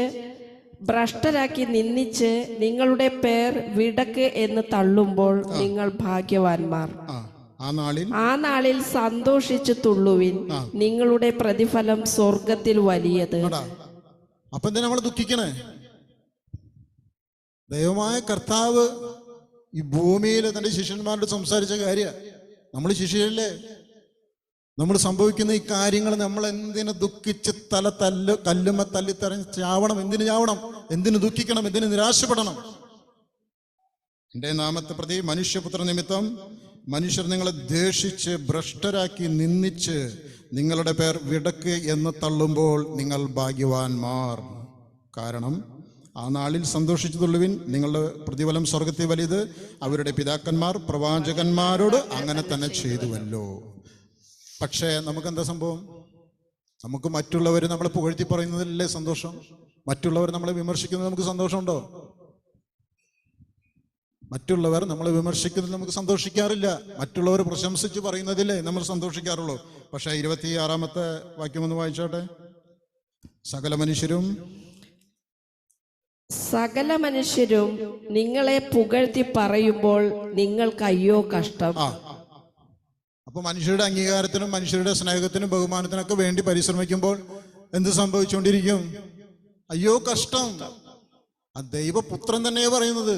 ഭ്രഷ്ടരാക്കി നിന്ദിച്ച് നിങ്ങളുടെ പേർ വിടക്ക് എന്ന് തള്ളുമ്പോൾ നിങ്ങൾ ഭാഗ്യവാന്മാർ. ആ നാളിൽ സന്തോഷിച്ചു തുള്ളുവിൻ, നിങ്ങളുടെ പ്രതിഫലം സ്വർഗത്തിൽ വലിയത്. അപ്പൊ എന്താ നമ്മൾ ദുഃഖിക്കണേ? ദൈവമായ കർത്താവ് ഈ ഭൂമിയിൽ തന്റെ ശിഷ്യന്മാരോട് സംസാരിച്ച കാര്യ. നമ്മൾ ശിഷ്യരല്ലേ? നമ്മൾ സംഭവിക്കുന്ന ഈ കാര്യങ്ങൾ നമ്മൾ എന്തിനു ദുഃഖിച്ച് കല്ലുമ്മ തല്ലിത്തറഞ്ഞ് ചാവണം? എന്തിനു ചാവണം? എന്തിനു ദുഃഖിക്കണം? എന്തിനു നിരാശപ്പെടണം? എൻ്റെ നാമത്തെ പ്രതി മനുഷ്യപുത്ര നിമിത്തം മനുഷ്യർ നിങ്ങളെ ദ്വേഷിച്ച് ഭ്രഷ്ടരാക്കി നിന്ദിച്ച് നിങ്ങളുടെ പേർ വിടക്ക് എന്ന് തള്ളുമ്പോൾ നിങ്ങൾ ഭാഗ്യവാന്മാർ. കാരണം ആ നാളിൽ സന്തോഷിച്ചു തുള്ളുവിൻ, നിങ്ങളുടെ പ്രതിഫലം സ്വർഗത്തിൽ വലിയത്. അവരുടെ പിതാക്കന്മാർ പ്രവാചകന്മാരോട് അങ്ങനെ തന്നെ ചെയ്തുവല്ലോ. പക്ഷേ നമുക്കെന്താ സംഭവം? നമുക്ക് മറ്റുള്ളവർ നമ്മളെ പുകഴ്ത്തി പറയുന്നതിലല്ലേ സന്തോഷം? മറ്റുള്ളവർ നമ്മളെ വിമർശിക്കുന്നത് നമുക്ക് സന്തോഷമുണ്ടോ? മറ്റുള്ളവർ നമ്മളെ വിമർശിക്കുന്നതിൽ നമുക്ക് സന്തോഷിക്കാറില്ല. മറ്റുള്ളവർ പ്രശംസിച്ച് പറയുന്നതിലേ നമ്മൾ സന്തോഷിക്കാറുള്ളൂ. പക്ഷേ 26-ാമത്തെ വാക്യം ഒന്ന് വായിച്ചോട്ടെ. സകല മനുഷ്യരും നിങ്ങളെ പുകഴ്ത്തി പറയുമ്പോൾ നിങ്ങൾക്ക് അയ്യോ കഷ്ടം. അപ്പൊ മനുഷ്യരുടെ അംഗീകാരത്തിനും മനുഷ്യരുടെ സ്നേഹത്തിനും ബഹുമാനത്തിനൊക്കെ വേണ്ടി പരിശ്രമിക്കുമ്പോൾ എന്ത് സംഭവിച്ചുകൊണ്ടിരിക്കും? അയ്യോ കഷ്ടം. ആ ദൈവപുത്രൻ തന്നെയാ പറയുന്നത്,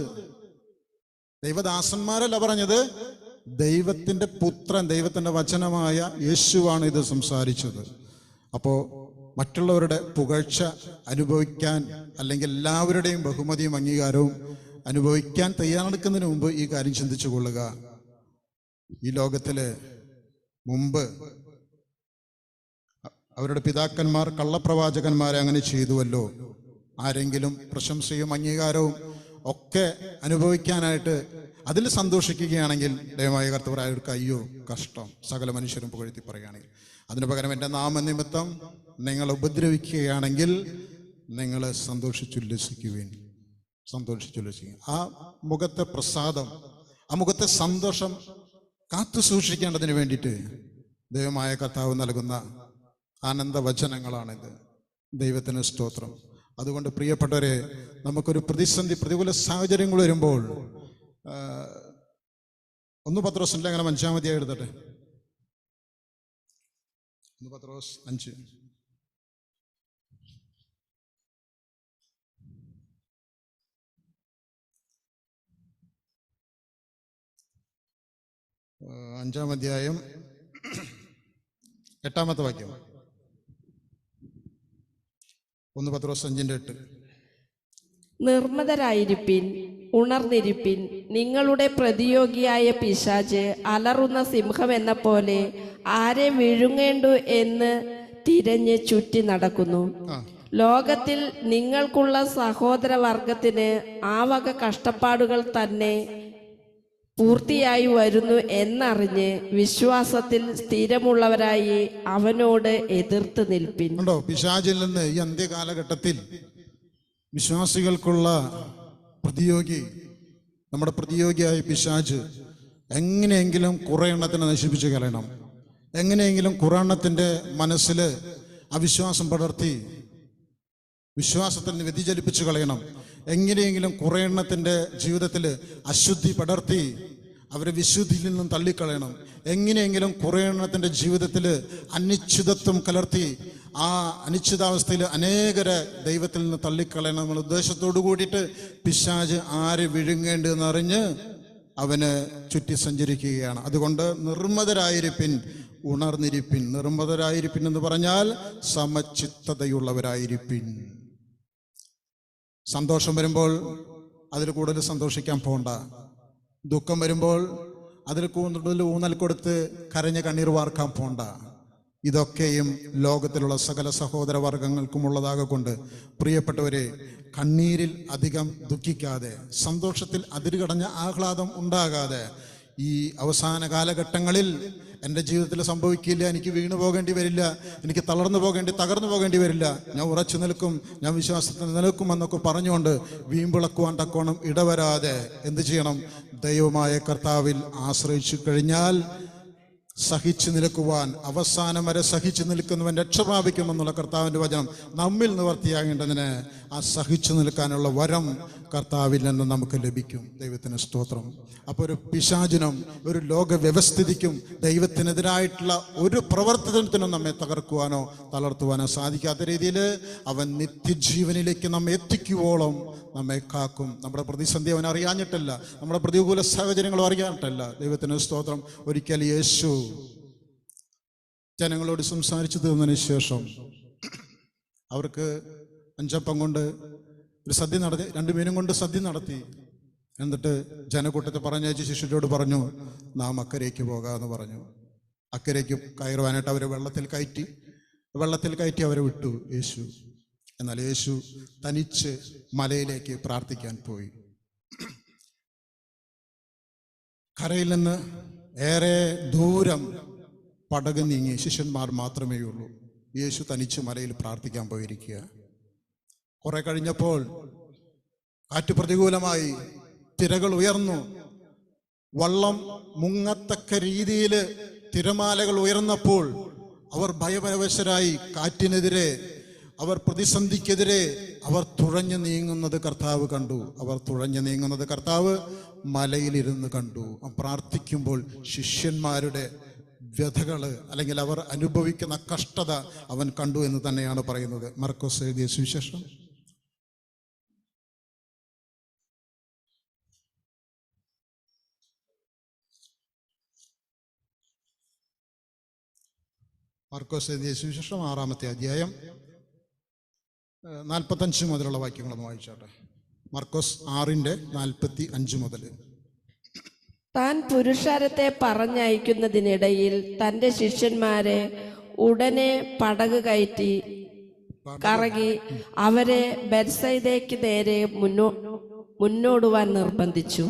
ദൈവദാസന്മാരല്ല പറഞ്ഞത്. ദൈവത്തിന്റെ പുത്രൻ, ദൈവത്തിന്റെ വചനമായ യേശുവാണ് ഇത് സംസാരിച്ചത്. അപ്പോ മറ്റുള്ളവരുടെ പുകഴ്ച അനുഭവിക്കാൻ, അല്ലെങ്കിൽ എല്ലാവരുടെയും ബഹുമതിയും അംഗീകാരവും അനുഭവിക്കാൻ തയ്യാറെടുക്കുന്നതിന് മുമ്പ് ഈ കാര്യം ചിന്തിച്ചു കൊള്ളുക. ഈ ലോകത്തില് മുമ്പ് അവരുടെ പിതാക്കന്മാർ കള്ളപ്രവാചകന്മാരെ അങ്ങനെ ചെയ്തുവല്ലോ. ആരെങ്കിലും പ്രശംസയും അംഗീകാരവും ഒക്കെ അനുഭവിക്കാനായിട്ട് അതിൽ സന്തോഷിക്കുകയാണെങ്കിൽ ദൈവമായ കർത്താവർക്ക് അയ്യോ കഷ്ടം. സകല മനുഷ്യരും പുകഴ്ത്തി പറയുകയാണെങ്കിൽ. അതിനു പകരം എൻ്റെ നാമനിമിത്തം നിങ്ങൾ ഉപദ്രവിക്കുകയാണെങ്കിൽ നിങ്ങൾ സന്തോഷിച്ചുല്ലസിക്കുവിൻ. ആ മുഖത്തെ പ്രസാദം, ആ മുഖത്തെ സന്തോഷം കാത്തു സൂക്ഷിക്കേണ്ടതിന് വേണ്ടിയിട്ട് ദൈവമായ കർത്താവ് നൽകുന്ന ആനന്ദവചനങ്ങളാണിത്. ദൈവത്തിന് സ്തോത്രം. അതുകൊണ്ട് പ്രിയപ്പെട്ടവരെ, നമുക്കൊരു പ്രതികൂല സാഹചര്യങ്ങൾ വരുമ്പോൾ ഒന്ന് പത്രോസിന്റെ അങ്ങനെ 5-ാം അധ്യായം എടുത്തട്ടെ. 1 പത്രോസ് 5. അഞ്ചാം അധ്യായം 8-ാമത്തെ വാക്യം. 1 പത്രോസ് 5:8. നിർമ്മതരായിരിപ്പിൻ, ഉണർന്നിരിപ്പിൻ. നിങ്ങളുടെ പ്രതിയോഗിയായ പിശാച് അലറുന്ന സിംഹം എന്ന പോലെ ആരെ വിഴുങ്ങേണ്ടു എന്ന് തിരഞ്ഞ് ചുറ്റി നടക്കുന്നു. ലോകത്തിൽ നിങ്ങൾക്കുള്ള സഹോദരവർഗത്തിന് ആ വക കഷ്ടപ്പാടുകൾ തന്നെ പൂർത്തിയായി വരുന്നു എന്നറിഞ്ഞ് വിശ്വാസത്തിൽ സ്ഥിരമുള്ളവരായി അവനോട് എതിർത്ത് നിൽപ്പിൻ. ഉണ്ടോ? പിശാചിൽ നിന്ന് ഈ അന്ത്യകാലഘട്ടത്തിൽ വിശ്വാസികൾക്കുള്ള പ്രതിയോഗി, നമ്മുടെ പ്രതിയോഗിയായ പിശാച് എങ്ങനെയെങ്കിലും കുറെ എണ്ണത്തിനെ നശിപ്പിച്ച് കളയണം, എങ്ങനെയെങ്കിലും കുറെ എണ്ണത്തിൻ്റെ മനസ്സിൽ അവിശ്വാസം പടർത്തി വിശ്വാസത്തിൽ നിന്ന് വ്യതിചലിപ്പിച്ച് കളയണം, എങ്ങനെയെങ്കിലും കുറെ എണ്ണത്തിൻ്റെ ജീവിതത്തിൽ അശുദ്ധി പടർത്തി അവരെ വിശുദ്ധിയിൽ നിന്നും തള്ളിക്കളയണം, എങ്ങനെയെങ്കിലും കുറെ എണ്ണത്തിൻ്റെ ജീവിതത്തിൽ അനിശ്ചിതത്വം കലർത്തി ആ അനിശ്ചിതാവസ്ഥയിൽ അനേകരെ ദൈവത്തിൽ നിന്ന് തള്ളിക്കളയണം എന്നുള്ള ഉദ്ദേശത്തോടു കൂടിയിട്ട് പിശാച് ആര് വിഴുങ്ങേണ്ടതെന്നറിഞ്ഞ് അവന് ചുറ്റി സഞ്ചരിക്കുകയാണ്. അതുകൊണ്ട് നിർമ്മതരായിരിപ്പിൻ, ഉണർന്നിരിപ്പിൻ. നിർമ്മതരായിരിപ്പിൻ എന്ന് പറഞ്ഞാൽ സമചിത്തതയുള്ളവരായിരിപ്പിൻ. സന്തോഷം വരുമ്പോൾ അതിൽ കൂടുതൽ സന്തോഷിക്കാൻ പോണ്ട, ദുഃഖം വരുമ്പോൾ അതിൽ കൂടുതൽ ഊന്നൽ കൊടുത്ത് കരഞ്ഞ കണ്ണീർ വാർക്കാൻ പോണ്ട. ഇതൊക്കെയും ലോകത്തിലുള്ള സകല സഹോദരവർഗങ്ങൾക്കും ഉള്ളതാകൊണ്ട് പ്രിയപ്പെട്ടവരെ, കണ്ണീരിൽ അധികം ദുഃഖിക്കാതെ, സന്തോഷത്തിൽ അതിരുകടഞ്ഞ ആഹ്ലാദം ഉണ്ടാകാതെ, ഈ അവസാന കാലഘട്ടങ്ങളിൽ എൻ്റെ ജീവിതത്തിൽ സംഭവിക്കില്ല, എനിക്ക് വീണു പോകേണ്ടി വരില്ല, എനിക്ക് തകർന്നു പോകേണ്ടി വരില്ല, ഞാൻ ഉറച്ചു നിൽക്കും, ഞാൻ വിശ്വാസത്തിൽ നിൽക്കുമെന്നൊക്കെ പറഞ്ഞുകൊണ്ട് വീമ്പിളക്കുവാൻ തക്കോണം ഇടവരാതെ എന്ത് ചെയ്യണം? ദൈവമായ കർത്താവിൽ ആശ്രയിച്ചു കഴിഞ്ഞാൽ സഹിച്ചു നിൽക്കുവാൻ, അവസാനം വരെ സഹിച്ചു നിൽക്കുന്നവൻ രക്ഷ പ്രാപിക്കുമെന്നുള്ള കർത്താവിൻ്റെ വചനം നമ്മിൽ നിവർത്തിയാകേണ്ടതിന് ആ സഹിച്ചു നിൽക്കാനുള്ള വരം കർത്താവിൽ നിന്ന് നമുക്ക് ലഭിക്കും. ദൈവത്തിന് സ്തോത്രം. അപ്പോൾ ഒരു പിശാചിനും ഒരു ലോക വ്യവസ്ഥിതിക്കും ദൈവത്തിനെതിരായിട്ടുള്ള ഒരു പ്രവർത്തനത്തിനും നമ്മെ തകർക്കുവാനോ തളർത്തുവാനോ സാധിക്കാത്ത രീതിയിൽ അവൻ നിത്യജീവനിലേക്ക് നമ്മെ എത്തിക്കുവോളം നമ്മെ കാക്കും. നമ്മുടെ പ്രതിസന്ധി അവൻ അറിയാഞ്ഞിട്ടല്ല, നമ്മുടെ പ്രതികൂല സാഹചര്യങ്ങളും അറിയാഞ്ഞിട്ടല്ല. ദൈവത്തിന് സ്തോത്രം. ഒരിക്കൽ യേശു ജനങ്ങളോട് സംസാരിച്ചു തീർന്നതിന് ശേഷം അവർക്ക് 5 അപ്പം കൊണ്ട് ഒരു സദ്യ നടത്തി, 2 മീനും കൊണ്ട് സദ്യ നടത്തി. എന്നിട്ട് ജനക്കൂട്ടത്തെ പറഞ്ഞയച്ച് ശിഷ്യരോട് പറഞ്ഞു, നാം അക്കരയ്ക്ക് പോകാമെന്ന് പറഞ്ഞു. അക്കരയ്ക്ക് കയറുവാനായിട്ട് അവരെ വെള്ളത്തിൽ കയറ്റി അവരെ വിട്ടു യേശു. എന്നാൽ യേശു തനിച്ച് മലയിലേക്ക് പ്രാർത്ഥിക്കാൻ പോയി. കരയിൽ നിന്ന് ഏറെ ദൂരം പടക് നീങ്ങി ശിഷ്യന്മാർ മാത്രമേ ഉള്ളൂ. യേശു തനിച്ച് മലയിൽ പ്രാർത്ഥിക്കാൻ പോയിരിക്കുക. കുറെ കഴിഞ്ഞപ്പോൾ കാറ്റ് പ്രതികൂലമായി, തിരകൾ ഉയർന്നു, വള്ളം മുങ്ങത്തക്ക രീതിയിൽ തിരമാലകൾ ഉയർന്നപ്പോൾ അവർ ഭയപരവശരായി. കാറ്റിനെതിരെ, അവർ പ്രതിസന്ധിക്കെതിരെ അവർ തുഴഞ്ഞു നീങ്ങുന്നത് കർത്താവ് കണ്ടു. കർത്താവ് മലയിലിരുന്ന് കണ്ടു. പ്രാർത്ഥിക്കുമ്പോൾ ശിഷ്യന്മാരുടെ വ്യഥകള് അല്ലെങ്കിൽ അവർ അനുഭവിക്കുന്ന കഷ്ടത അവൻ കണ്ടു എന്ന് തന്നെയാണ് പറയുന്നത്. മർക്കോസ് എഴുതിയ സുവിശേഷം 6-ാമത്തെ അധ്യായം 45 മുതലുള്ള വാക്യങ്ങളൊന്ന് വായിച്ചാട്ടെ. മർക്കോസ് 6:45 മുതൽ. താൻ പുരുഷാരത്തെ പറഞ്ഞയക്കുന്നതിനിടയിൽ തൻ്റെ ശിഷ്യന്മാരെ ഉടനെ പടക് കയറ്റി കറങ്ങി അവരെ ബെത്സയിദയ്ക്ക് നേരെ മുന്നോടുവാൻ നിർബന്ധിച്ചു.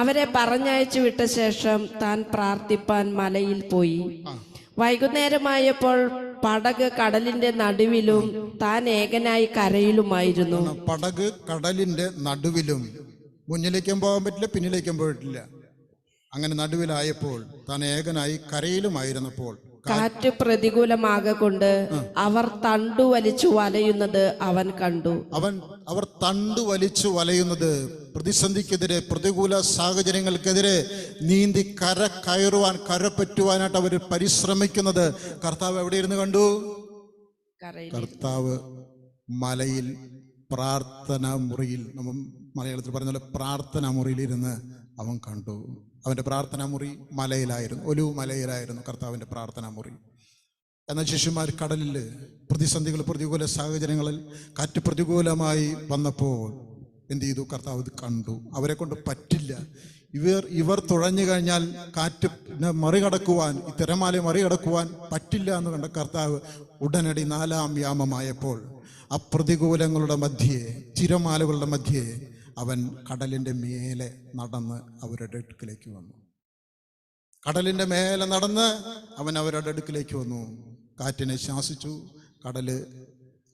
അവരെ പറഞ്ഞയച്ചു വിട്ട ശേഷം താൻ പ്രാർത്ഥിപ്പാൻ മലയിൽ പോയി. വൈകുന്നേരമായപ്പോൾ പടക് കടലിന്റെ നടുവിലും താൻ ഏകനായി കരയിലുമായിരുന്നു. പടക് കടലിന്റെ നടുവിലും, മുന്നിലേക്കും പോകാൻ പറ്റില്ല, പിന്നിലേക്കും പോയിട്ടില്ല. അങ്ങനെ നടുവിലായപ്പോൾ താൻ ഏകനായി കരയിലുമായിരുന്നപ്പോൾ കാറ്റ് പ്രതികൂലമാകൊണ്ട് അവർ തണ്ടു വലിച്ചു വലയുന്നത് അവൻ കണ്ടു. അവർ തണ്ടു വലിച്ചു വലയുന്നത്, പ്രതിസന്ധിക്കെതിരെ, പ്രതികൂല സാഹചര്യങ്ങൾക്കെതിരെ നീന്തി കരപ്പറ്റുവാനായിട്ട് അവർ പരിശ്രമിക്കുന്നത് കർത്താവ് എവിടെ ഇരുന്ന് കണ്ടു? കർത്താവ് മലയിൽ പ്രാർത്ഥനാ മുറിയിൽ, നമ്മൾ മലയാളത്തിൽ പറഞ്ഞ പോലെ പ്രാർത്ഥനാ മുറിയിലിരുന്ന് അവൻ കണ്ടു. അവൻ്റെ പ്രാർത്ഥനാ മുറി മലയിലായിരുന്നു, ഒലിവ് മലയിലായിരുന്നു കർത്താവിൻ്റെ പ്രാർത്ഥനാ മുറി. എന്നാൽ ശിഷ്യന്മാർ കടലിൽ പ്രതിസന്ധികൾ, പ്രതികൂല സാഹചര്യങ്ങളിൽ കാറ്റ് പ്രതികൂലമായി വന്നപ്പോൾ എന്ത് ചെയ്തു? കർത്താവ് ഇത് കണ്ടു. അവരെ കൊണ്ട് പറ്റില്ല, ഇവർ തുഴഞ്ഞു കഴിഞ്ഞാൽ കാറ്റ് മറികടക്കുവാൻ, ഈ തിരമാലയെ മറികടക്കുവാൻ പറ്റില്ല എന്ന് കണ്ട കർത്താവ് ഉടനടി 4-ാം യാമമായപ്പോൾ അപ്രതികൂലങ്ങളുടെ മധ്യേ, തിരമാലകളുടെ മധ്യേ അവൻ കടലിൻ്റെ മേലെ നടന്ന് അവരുടെ അടുക്കിലേക്ക് വന്നു. കടലിൻ്റെ മേലെ നടന്ന് അവൻ അവരുടെ അടുക്കിലേക്ക് വന്നു. കാറ്റിനെ ശാസിച്ചു, കടല്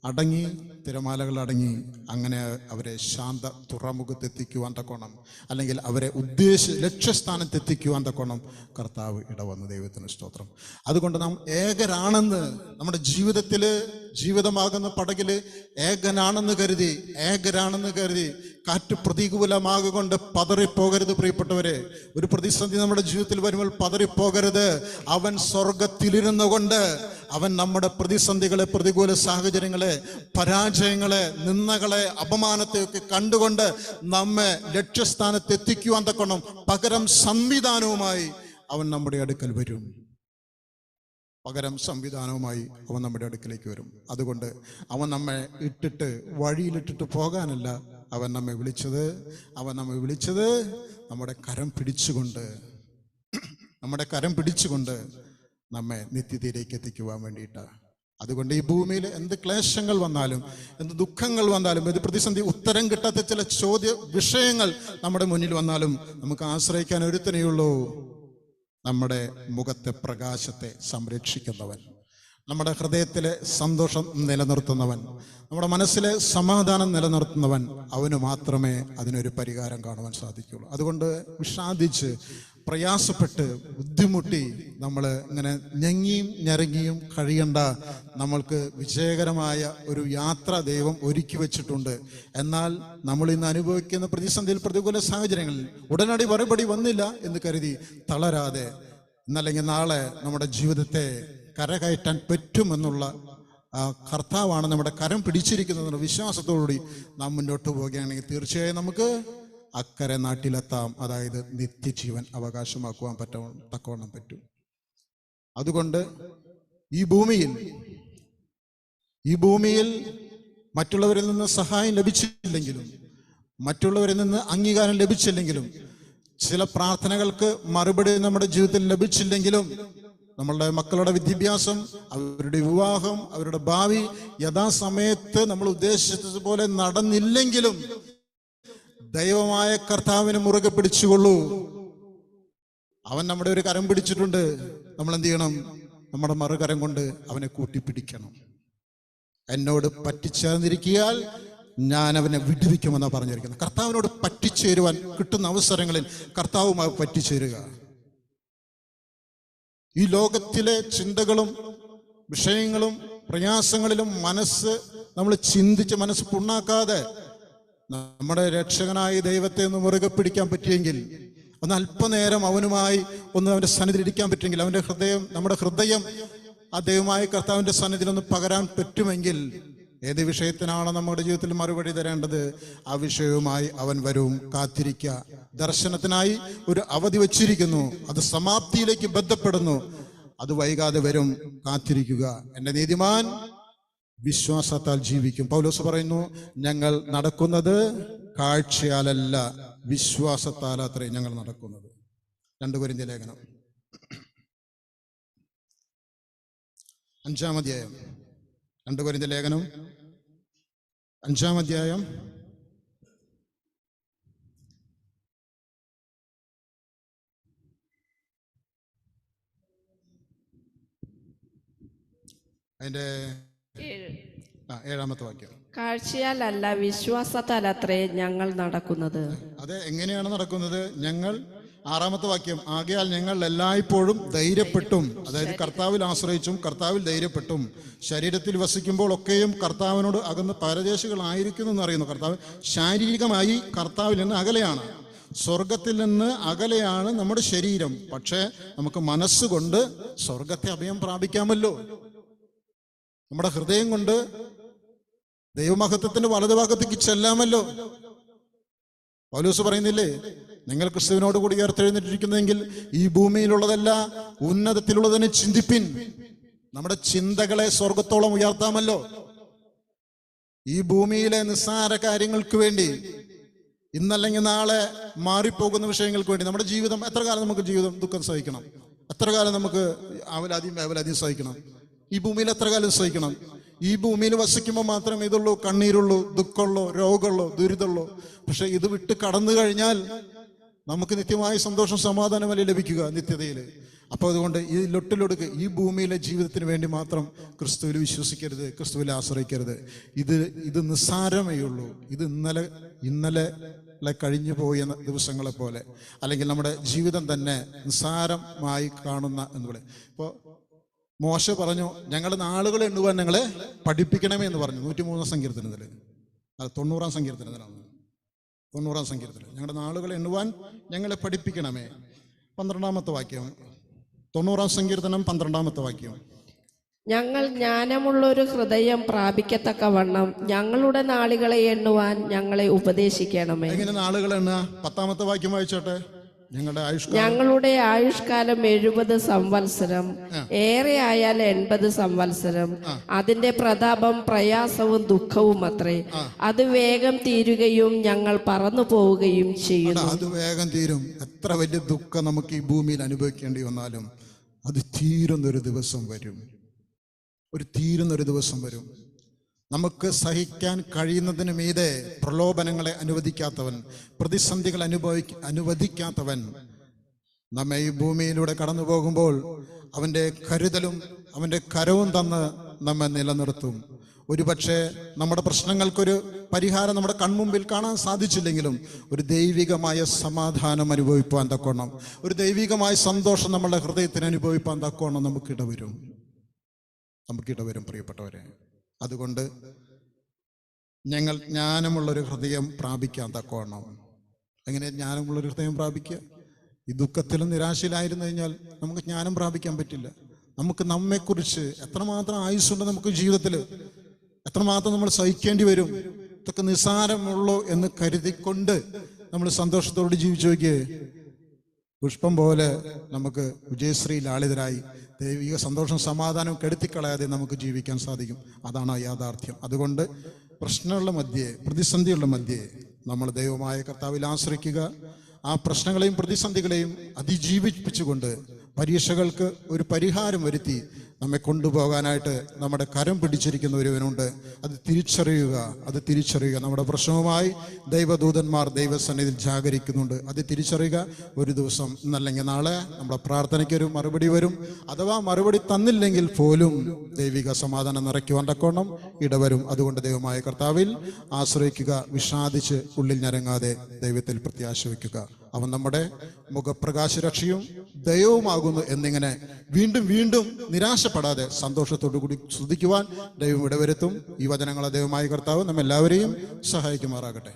അടങ്ങി, തിരമാലകൾ അടങ്ങി. അങ്ങനെ അവരെ ശാന്ത തുറമുഖത്തെത്തിക്കുവാൻ തക്കോണം, അല്ലെങ്കിൽ അവരെ ലക്ഷ്യസ്ഥാനത്തെത്തിക്കുവാൻ തക്കോണം കർത്താവ് ഇടവന്നു. ദൈവത്തിന് സ്തോത്രം. അതുകൊണ്ട് നാം ഏകരാണെന്ന്, നമ്മുടെ ജീവിതമാകുന്ന പടകില് ഏകനാണെന്ന് കരുതി കാറ്റ് പ്രതികൂലമാകൊണ്ട് പതറിപ്പോകരുത് പ്രിയപ്പെട്ടവരെ. ഒരു പ്രതിസന്ധി നമ്മുടെ ജീവിതത്തിൽ വരുമ്പോൾ പതറിപ്പോകരുത്. അവൻ സ്വർഗത്തിലിരുന്നു കൊണ്ട് അവൻ നമ്മുടെ പ്രതിസന്ധികളെ, പ്രതികൂല സാഹചര്യങ്ങളെ, പരാജയങ്ങളെ, നിന്ദകളെ, അപമാനത്തെയൊക്കെ കണ്ടുകൊണ്ട് നമ്മെ ലക്ഷ്യസ്ഥാനത്ത് എത്തിക്കുവാൻ തക്കണം പകരം സംവിധാനവുമായി അവൻ നമ്മുടെ അടുക്കൽ വരും. അവൻ നമ്മുടെ അടുക്കിലേക്ക് വരും. അതുകൊണ്ട് അവൻ നമ്മെ വഴിയിലിട്ടിട്ട് പോകാനല്ല അവൻ നമ്മെ വിളിച്ചത്. നമ്മുടെ കരം പിടിച്ചുകൊണ്ട് നമ്മെ നിത്യതയിലേക്ക് എത്തിക്കുവാൻ വേണ്ടിയിട്ടാണ്. അതുകൊണ്ട് ഈ ഭൂമിയിൽ എന്ത് ക്ലേശങ്ങൾ വന്നാലും, എന്ത് ദുഃഖങ്ങൾ വന്നാലും, എന്ത് പ്രതിസന്ധി, ഉത്തരം കിട്ടാത്ത ചില വിഷയങ്ങൾ നമ്മുടെ മുന്നിൽ വന്നാലും നമുക്ക് ആശ്രയിക്കാൻ ഒരുത്തനെയുള്ളൂ, നമ്മുടെ മുഖത്തെ പ്രകാശത്തെ സംരക്ഷിക്കുന്നവൻ, നമ്മുടെ ഹൃദയത്തിലെ സന്തോഷം നിലനിർത്തുന്നവൻ, നമ്മുടെ മനസ്സിലെ സമാധാനം നിലനിർത്തുന്നവൻ. അവന് മാത്രമേ അതിനൊരു പരിഹാരം കാണുവാൻ സാധിക്കുകയുള്ളൂ. അതുകൊണ്ട് വിഷാദിച്ച്, പ്രയാസപ്പെട്ട്, ബുദ്ധിമുട്ടി നമ്മൾ ഇങ്ങനെ ഞെങ്ങിയും ഞെരങ്ങിയും കഴിയണ്ട. നമ്മൾക്ക് വിജയകരമായ ഒരു യാത്ര ദൈവം ഒരുക്കി വെച്ചിട്ടുണ്ട്. എന്നാൽ നമ്മൾ ഇന്ന് അനുഭവിക്കുന്ന പ്രതിസന്ധിയിൽ, പ്രതികൂല സാഹചര്യങ്ങളിൽ ഉടനടി മറുപടി വന്നില്ല എന്ന് കരുതി തളരാതെ, ഇന്നല്ലെങ്കിൽ നാളെ നമ്മുടെ ജീവിതത്തെ കരകയറ്റാൻ പറ്റുമെന്നുള്ള കർത്താവാണ് നമ്മുടെ കരം പിടിച്ചിരിക്കുന്നതെന്ന വിശ്വാസത്തോടുകൂടി നാം മുന്നോട്ട് പോവുകയാണെങ്കിൽ തീർച്ചയായും നമുക്ക് അക്കരെ നാട്ടിലെത്താം. അതായത് നിത്യജീവൻ അവകാശമാക്കുവാൻ തക്കവണ്ണം പറ്റും. അതുകൊണ്ട് ഈ ഭൂമിയിൽ മറ്റുള്ളവരിൽ നിന്ന് സഹായം ലഭിച്ചില്ലെങ്കിലും, മറ്റുള്ളവരിൽ നിന്ന് അംഗീകാരം ലഭിച്ചില്ലെങ്കിലും, ചില പ്രാർത്ഥനകൾക്ക് മറുപടി നമ്മുടെ ജീവിതത്തിൽ ലഭിച്ചില്ലെങ്കിലും, നമ്മളുടെ മക്കളുടെ വിദ്യാഭ്യാസം, അവരുടെ വിവാഹം, അവരുടെ ഭാവി യഥാസമയത്ത് നമ്മൾ ഉദ്ദേശിച്ചതുപോലെ നടന്നില്ലെങ്കിലും ദൈവമായ കർത്താവിനെ മുറുകെ പിടിച്ചുകൊള്ളൂ. അവൻ നമ്മുടെ ഒരു കരം പിടിച്ചിട്ടുണ്ട്. നമ്മൾ എന്ത് ചെയ്യണം? നമ്മുടെ മറുകരം കൊണ്ട് അവനെ കൂട്ടിപ്പിടിക്കണം. എന്നോട് പറ്റിച്ചേർന്നിരിക്കിയാൽ ഞാൻ അവനെ വിടുവിക്കുമെന്നാണ് പറഞ്ഞിരിക്കുന്നത്. കർത്താവിനോട് പറ്റിച്ചേരുവാൻ കിട്ടുന്ന അവസരങ്ങളിൽ കർത്താവുമായി പറ്റിച്ചേരുക. ഈ ലോകത്തിലെ ചിന്തകളും വിഷയങ്ങളും പ്രയാസങ്ങളിലും നമ്മൾ മനസ്സ് പുണ്ണാക്കാതെ നമ്മുടെ രക്ഷകനായ ദൈവത്തെ ഒന്ന് മുറുകെ പിടിക്കാൻ പറ്റിയെങ്കിൽ, ഒന്ന് അല്പനേരം അവനുമായി അവന്റെ സന്നിധിയിൽ ഇരിക്കാൻ പറ്റുമെങ്കിൽ, നമ്മുടെ ഹൃദയം ആ ദൈവമായ കർത്താവിന്റെ സന്നിധിയിൽ ഒന്ന് പകരാൻ പറ്റുമെങ്കിൽ, ഏത് വിഷയത്തിനാണോ നമ്മുടെ ജീവിതത്തിൽ മറുപടി തരേണ്ടത് ആ വിഷയവുമായി അവൻ വരും. കാത്തിരിക്കുക. ദർശനത്തിനായി ഒരു അവധി വച്ചിരിക്കുന്നു, അത് സമാപ്തിയിലേക്ക് ബന്ധപ്പെടുന്നു. അത് വൈകാതെ വരും. കാത്തിരിക്കുക. എൻ്റെ നീതിമാൻ വിശ്വാസത്താൽ ജീവിക്കും. പൗലോസ് പറയുന്നു, ഞങ്ങൾ നടക്കുന്നത് കാഴ്ചയാലല്ല വിശ്വാസത്താലത്രേ ഞങ്ങൾ നടക്കുന്നത്. 2 കൊരിന്ത്യർ ലേഖനം 5-ാം അധ്യായം. 2 കൊരിന്ത്യർ ലേഖനം 5-ാം അധ്യായം 7-ാമത്തെ വാക്യം. കാഴ്ചയാലല്ല വിശ്വാസത്താലത്രേ ഞങ്ങൾ നടക്കുന്നത്. അതെ, എങ്ങനെയാണ് നടക്കുന്നത്? ഞങ്ങൾ 6-ാമത്തെ വാക്യം, ആകയാൽ ഞങ്ങൾ എല്ലായ്പ്പോഴും ധൈര്യപ്പെട്ടും, അതായത് കർത്താവിൽ ആശ്രയിച്ചും കർത്താവിൽ ധൈര്യപ്പെട്ടും ശരീരത്തിൽ വസിക്കുമ്പോൾ ഒക്കെയും കർത്താവിനോട് അകന്ന് പരദേശികളായിരിക്കുന്നു എന്നറിയുന്നു. കർത്താവ് ശാരീരികമായി കർത്താവിൽ നിന്ന് അകലെയാണ്, സ്വർഗത്തിൽ നിന്ന് അകലെയാണ് നമ്മുടെ ശരീരം. പക്ഷേ നമുക്ക് മനസ്സുകൊണ്ട് സ്വർഗത്തെ അഭയം പ്രാപിക്കാമല്ലോ. നമ്മുടെ ഹൃദയം കൊണ്ട് ദൈവമഹത്വത്തിന്റെ വലതുഭാഗത്തേക്ക് ചെല്ലാമല്ലോ. പൗലോസ് പറയുന്നില്ലേ, നിങ്ങൾ ക്രിസ്തുവിനോട് കൂടി ഉയർത്തെഴുന്നേറ്റിരിക്കുന്നെങ്കിൽ ഈ ഭൂമിയിലുള്ളതല്ല ഉന്നതത്തിലുള്ളതിനെ ചിന്തിപ്പിൻ. നമ്മുടെ ചിന്തകളെ സ്വർഗത്തോളം ഉയർത്താമല്ലോ. ഈ ഭൂമിയിലെ നിസ്സാര കാര്യങ്ങൾക്ക് വേണ്ടി, ഇന്നല്ലെങ്കിൽ നാളെ മാറിപ്പോകുന്ന വിഷയങ്ങൾക്ക് വേണ്ടി നമ്മുടെ ജീവിതം, എത്ര കാലം നമുക്ക് ജീവിതം ദുഃഖം സഹിക്കണം? എത്ര കാലം നമുക്ക് വേവലാതിയും സഹിക്കണം? ഈ ഭൂമിയിൽ എത്ര കാലം സഹിക്കണം? ഈ ഭൂമിയിൽ വസിക്കുമ്പോൾ മാത്രമേ ഇതുള്ളൂ, കണ്ണീരുള്ളൂ, ദുഃഖമുള്ളൂ, രോഗമുള്ളൂ, ദുരിതമുള്ളൂ. പക്ഷെ ഇത് വിട്ട് കടന്നു കഴിഞ്ഞാൽ നമുക്ക് നിത്യമായ സന്തോഷം, സമാധാനമല്ലേ ലഭിക്കുക നിത്യതയിൽ. അപ്പോൾ അതുകൊണ്ട് ഈ ലൊട്ടിലൊടുക്ക് ഈ ഭൂമിയിലെ ജീവിതത്തിന് വേണ്ടി മാത്രം ക്രിസ്തുവിൽ വിശ്വസിക്കരുത്, ക്രിസ്തുവിൽ ആശ്രയിക്കരുത്. ഇത് നിസ്സാരമേ ഉള്ളൂ. ഇത് ഇന്നലെ കഴിഞ്ഞു പോയ ദിവസങ്ങളെ പോലെ, അല്ലെങ്കിൽ നമ്മുടെ ജീവിതം തന്നെ നിസ്സാരമായി കാണുന്ന എന്ന് പറയും. ഇപ്പോൾ മോശ പറഞ്ഞു, ഞങ്ങളുടെ നാളുകൾ എണ്ണുവാൻ ഞങ്ങളെ പഠിപ്പിക്കണമേ എന്ന് പറഞ്ഞു. 103-ാം സങ്കീർത്തനത്തിൽ, അത് 90-ാം സങ്കീർത്തനത്തിലാണ്. 90-ാം സങ്കീർത്തനം, ഞങ്ങളുടെ നാളുകൾ എണ്ണുവാൻ ഞങ്ങളെ പഠിപ്പിക്കണമേ. 12-ാമത്തെ വാക്യം, 90-ാം സങ്കീർത്തനം 12-ാമത്തെ വാക്യം. ഞങ്ങൾ ജ്ഞാനമുള്ളൊരു ഹൃദയം പ്രാപിക്കത്തക്കവണ്ണം ഞങ്ങളുടെ നാളുകളെ എണ്ണുവാൻ ഞങ്ങളെ ഉപദേശിക്കണമേ. എങ്ങനെ നാളുകൾ എണ്ണുക? 10-ാമത്തെ വാക്യം വായിച്ചോട്ടെ. ഞങ്ങളുടെ ആയുഷ്കാലം 70 സംവത്സരം, ഏറെ ആയാൽ 80 സംവത്സരം. അതിന്റെ പ്രതാപം പ്രയാസവും ദുഃഖവും അത്രേ. അത് വേഗം തീരുകയും ഞങ്ങൾ പറന്നു പോവുകയും ചെയ്യുന്നു. അത് വേഗം തീരും. എത്ര വലിയ ദുഃഖം നമുക്ക് ഈ ഭൂമിയിൽ അനുഭവിക്കേണ്ടി വന്നാലും അത് തീരുന്നൊരു ദിവസം വരും. തീരുന്നൊരു ദിവസം വരും. നമുക്ക് സഹിക്കാൻ കഴിയുന്നതിന് മീതെ പ്രലോഭനങ്ങളെ അനുവദിക്കാത്തവൻ, പ്രതിസന്ധികൾ അനുവദിക്കാത്തവൻ നമ്മെ ഈ ഭൂമിയിലൂടെ കടന്നു പോകുമ്പോൾ അവൻ്റെ കരുതലും അവൻ്റെ കരവും തന്ന് നമ്മെ നിലനിർത്തും. ഒരുപക്ഷെ നമ്മുടെ പ്രശ്നങ്ങൾക്കൊരു പരിഹാരം നമ്മുടെ കൺമുമ്പിൽ കാണാൻ സാധിച്ചില്ലെങ്കിലും ഒരു ദൈവികമായ സമാധാനം അനുഭവിപ്പാൻ തക്കോണം, ഒരു ദൈവികമായ സന്തോഷം നമ്മുടെ ഹൃദയത്തിന് അനുഭവിപ്പാൻ തക്കോണം നമുക്കിടവരും പ്രിയപ്പെട്ടവരെ. അതുകൊണ്ട് ഞങ്ങൾ ജ്ഞാനമുള്ളൊരു ഹൃദയം പ്രാപിക്കാൻ തക്കോണം. എങ്ങനെ ജ്ഞാനമുള്ളൊരു ഹൃദയം പ്രാപിക്കുക? ഈ ദുഃഖത്തിലും നിരാശയിലായിരുന്നു കഴിഞ്ഞാൽ നമുക്ക് ജ്ഞാനം പ്രാപിക്കാൻ പറ്റില്ല. നമുക്ക് നമ്മെക്കുറിച്ച് എത്രമാത്രം ആയുസ്സുണ്ട് നമുക്ക് ജീവിതത്തിൽ, എത്രമാത്രം നമ്മൾ സഹിക്കേണ്ടി വരും. ഇതൊക്കെ നിസ്സാരമുള്ളൂ എന്ന് കരുതിക്കൊണ്ട് നമ്മൾ സന്തോഷത്തോട് ജീവിച്ചു നോക്കിയേ, പുഷ്പം പോലെ നമുക്ക് വിജയശ്രീ ലാളിതരായി ദൈവിക സന്തോഷം സമാധാനം കെടുത്തിക്കളയാതെ നമുക്ക് ജീവിക്കാൻ സാധിക്കും. അതാണ് യാഥാർത്ഥ്യം. അതുകൊണ്ട് പ്രശ്നങ്ങളുടെ മധ്യേ, പ്രതിസന്ധികളുടെ മധ്യേ നമ്മൾ ദൈവമായ കർത്താവിൽ ആശ്രയിക്കുക. ആ പ്രശ്നങ്ങളെയും പ്രതിസന്ധികളെയും അതിജീവിപ്പിച്ചുകൊണ്ട് പരീക്ഷകൾക്ക് ഒരു പരിഹാരം വരുത്തി നമ്മെ കൊണ്ടുപോകാനായിട്ട് നമ്മുടെ കരം പിടിച്ചിരിക്കുന്ന ഒരുവനുണ്ട്. അത് തിരിച്ചറിയുക. നമ്മുടെ പ്രശ്നവുമായി ദൈവദൂതന്മാർ ദൈവസന്നിധിയിൽ ജാഗരിക്കുന്നുണ്ട്. അത് തിരിച്ചറിയുക. ഒരു ദിവസം ഇന്നല്ലെങ്കിൽ നാളെ നമ്മുടെ പ്രാർത്ഥനയ്ക്കൊരു മറുപടി വരും. അഥവാ മറുപടി തന്നില്ലെങ്കിൽ പോലും ദൈവിക സമാധാനം നിറയ്ക്കുവാൻ തക്കോണം ഇടവരും. അതുകൊണ്ട് ദൈവമായ കർത്താവിൽ ആശ്രയിക്കുക. വിഷാദിച്ച് ഉള്ളിൽ ഞരങ്ങാതെ ദൈവത്തിൽ പ്രത്യാശ വയ്ക്കുക. അവൻ നമ്മുടെ മുഖപ്രകാശരക്ഷയും ദൈവവുമാകുന്നു എന്നിങ്ങനെ വീണ്ടും വീണ്ടും നിരാശപ്പെടാതെ സന്തോഷത്തോടു കൂടി സ്തുതിക്കുവാൻ ദൈവം ഇടവരുത്തും. ഈ വചനങ്ങളെ ദൈവമായ കർത്താവ് നമ്മെല്ലാവരെയും സഹായിക്കുമാറാകട്ടെ.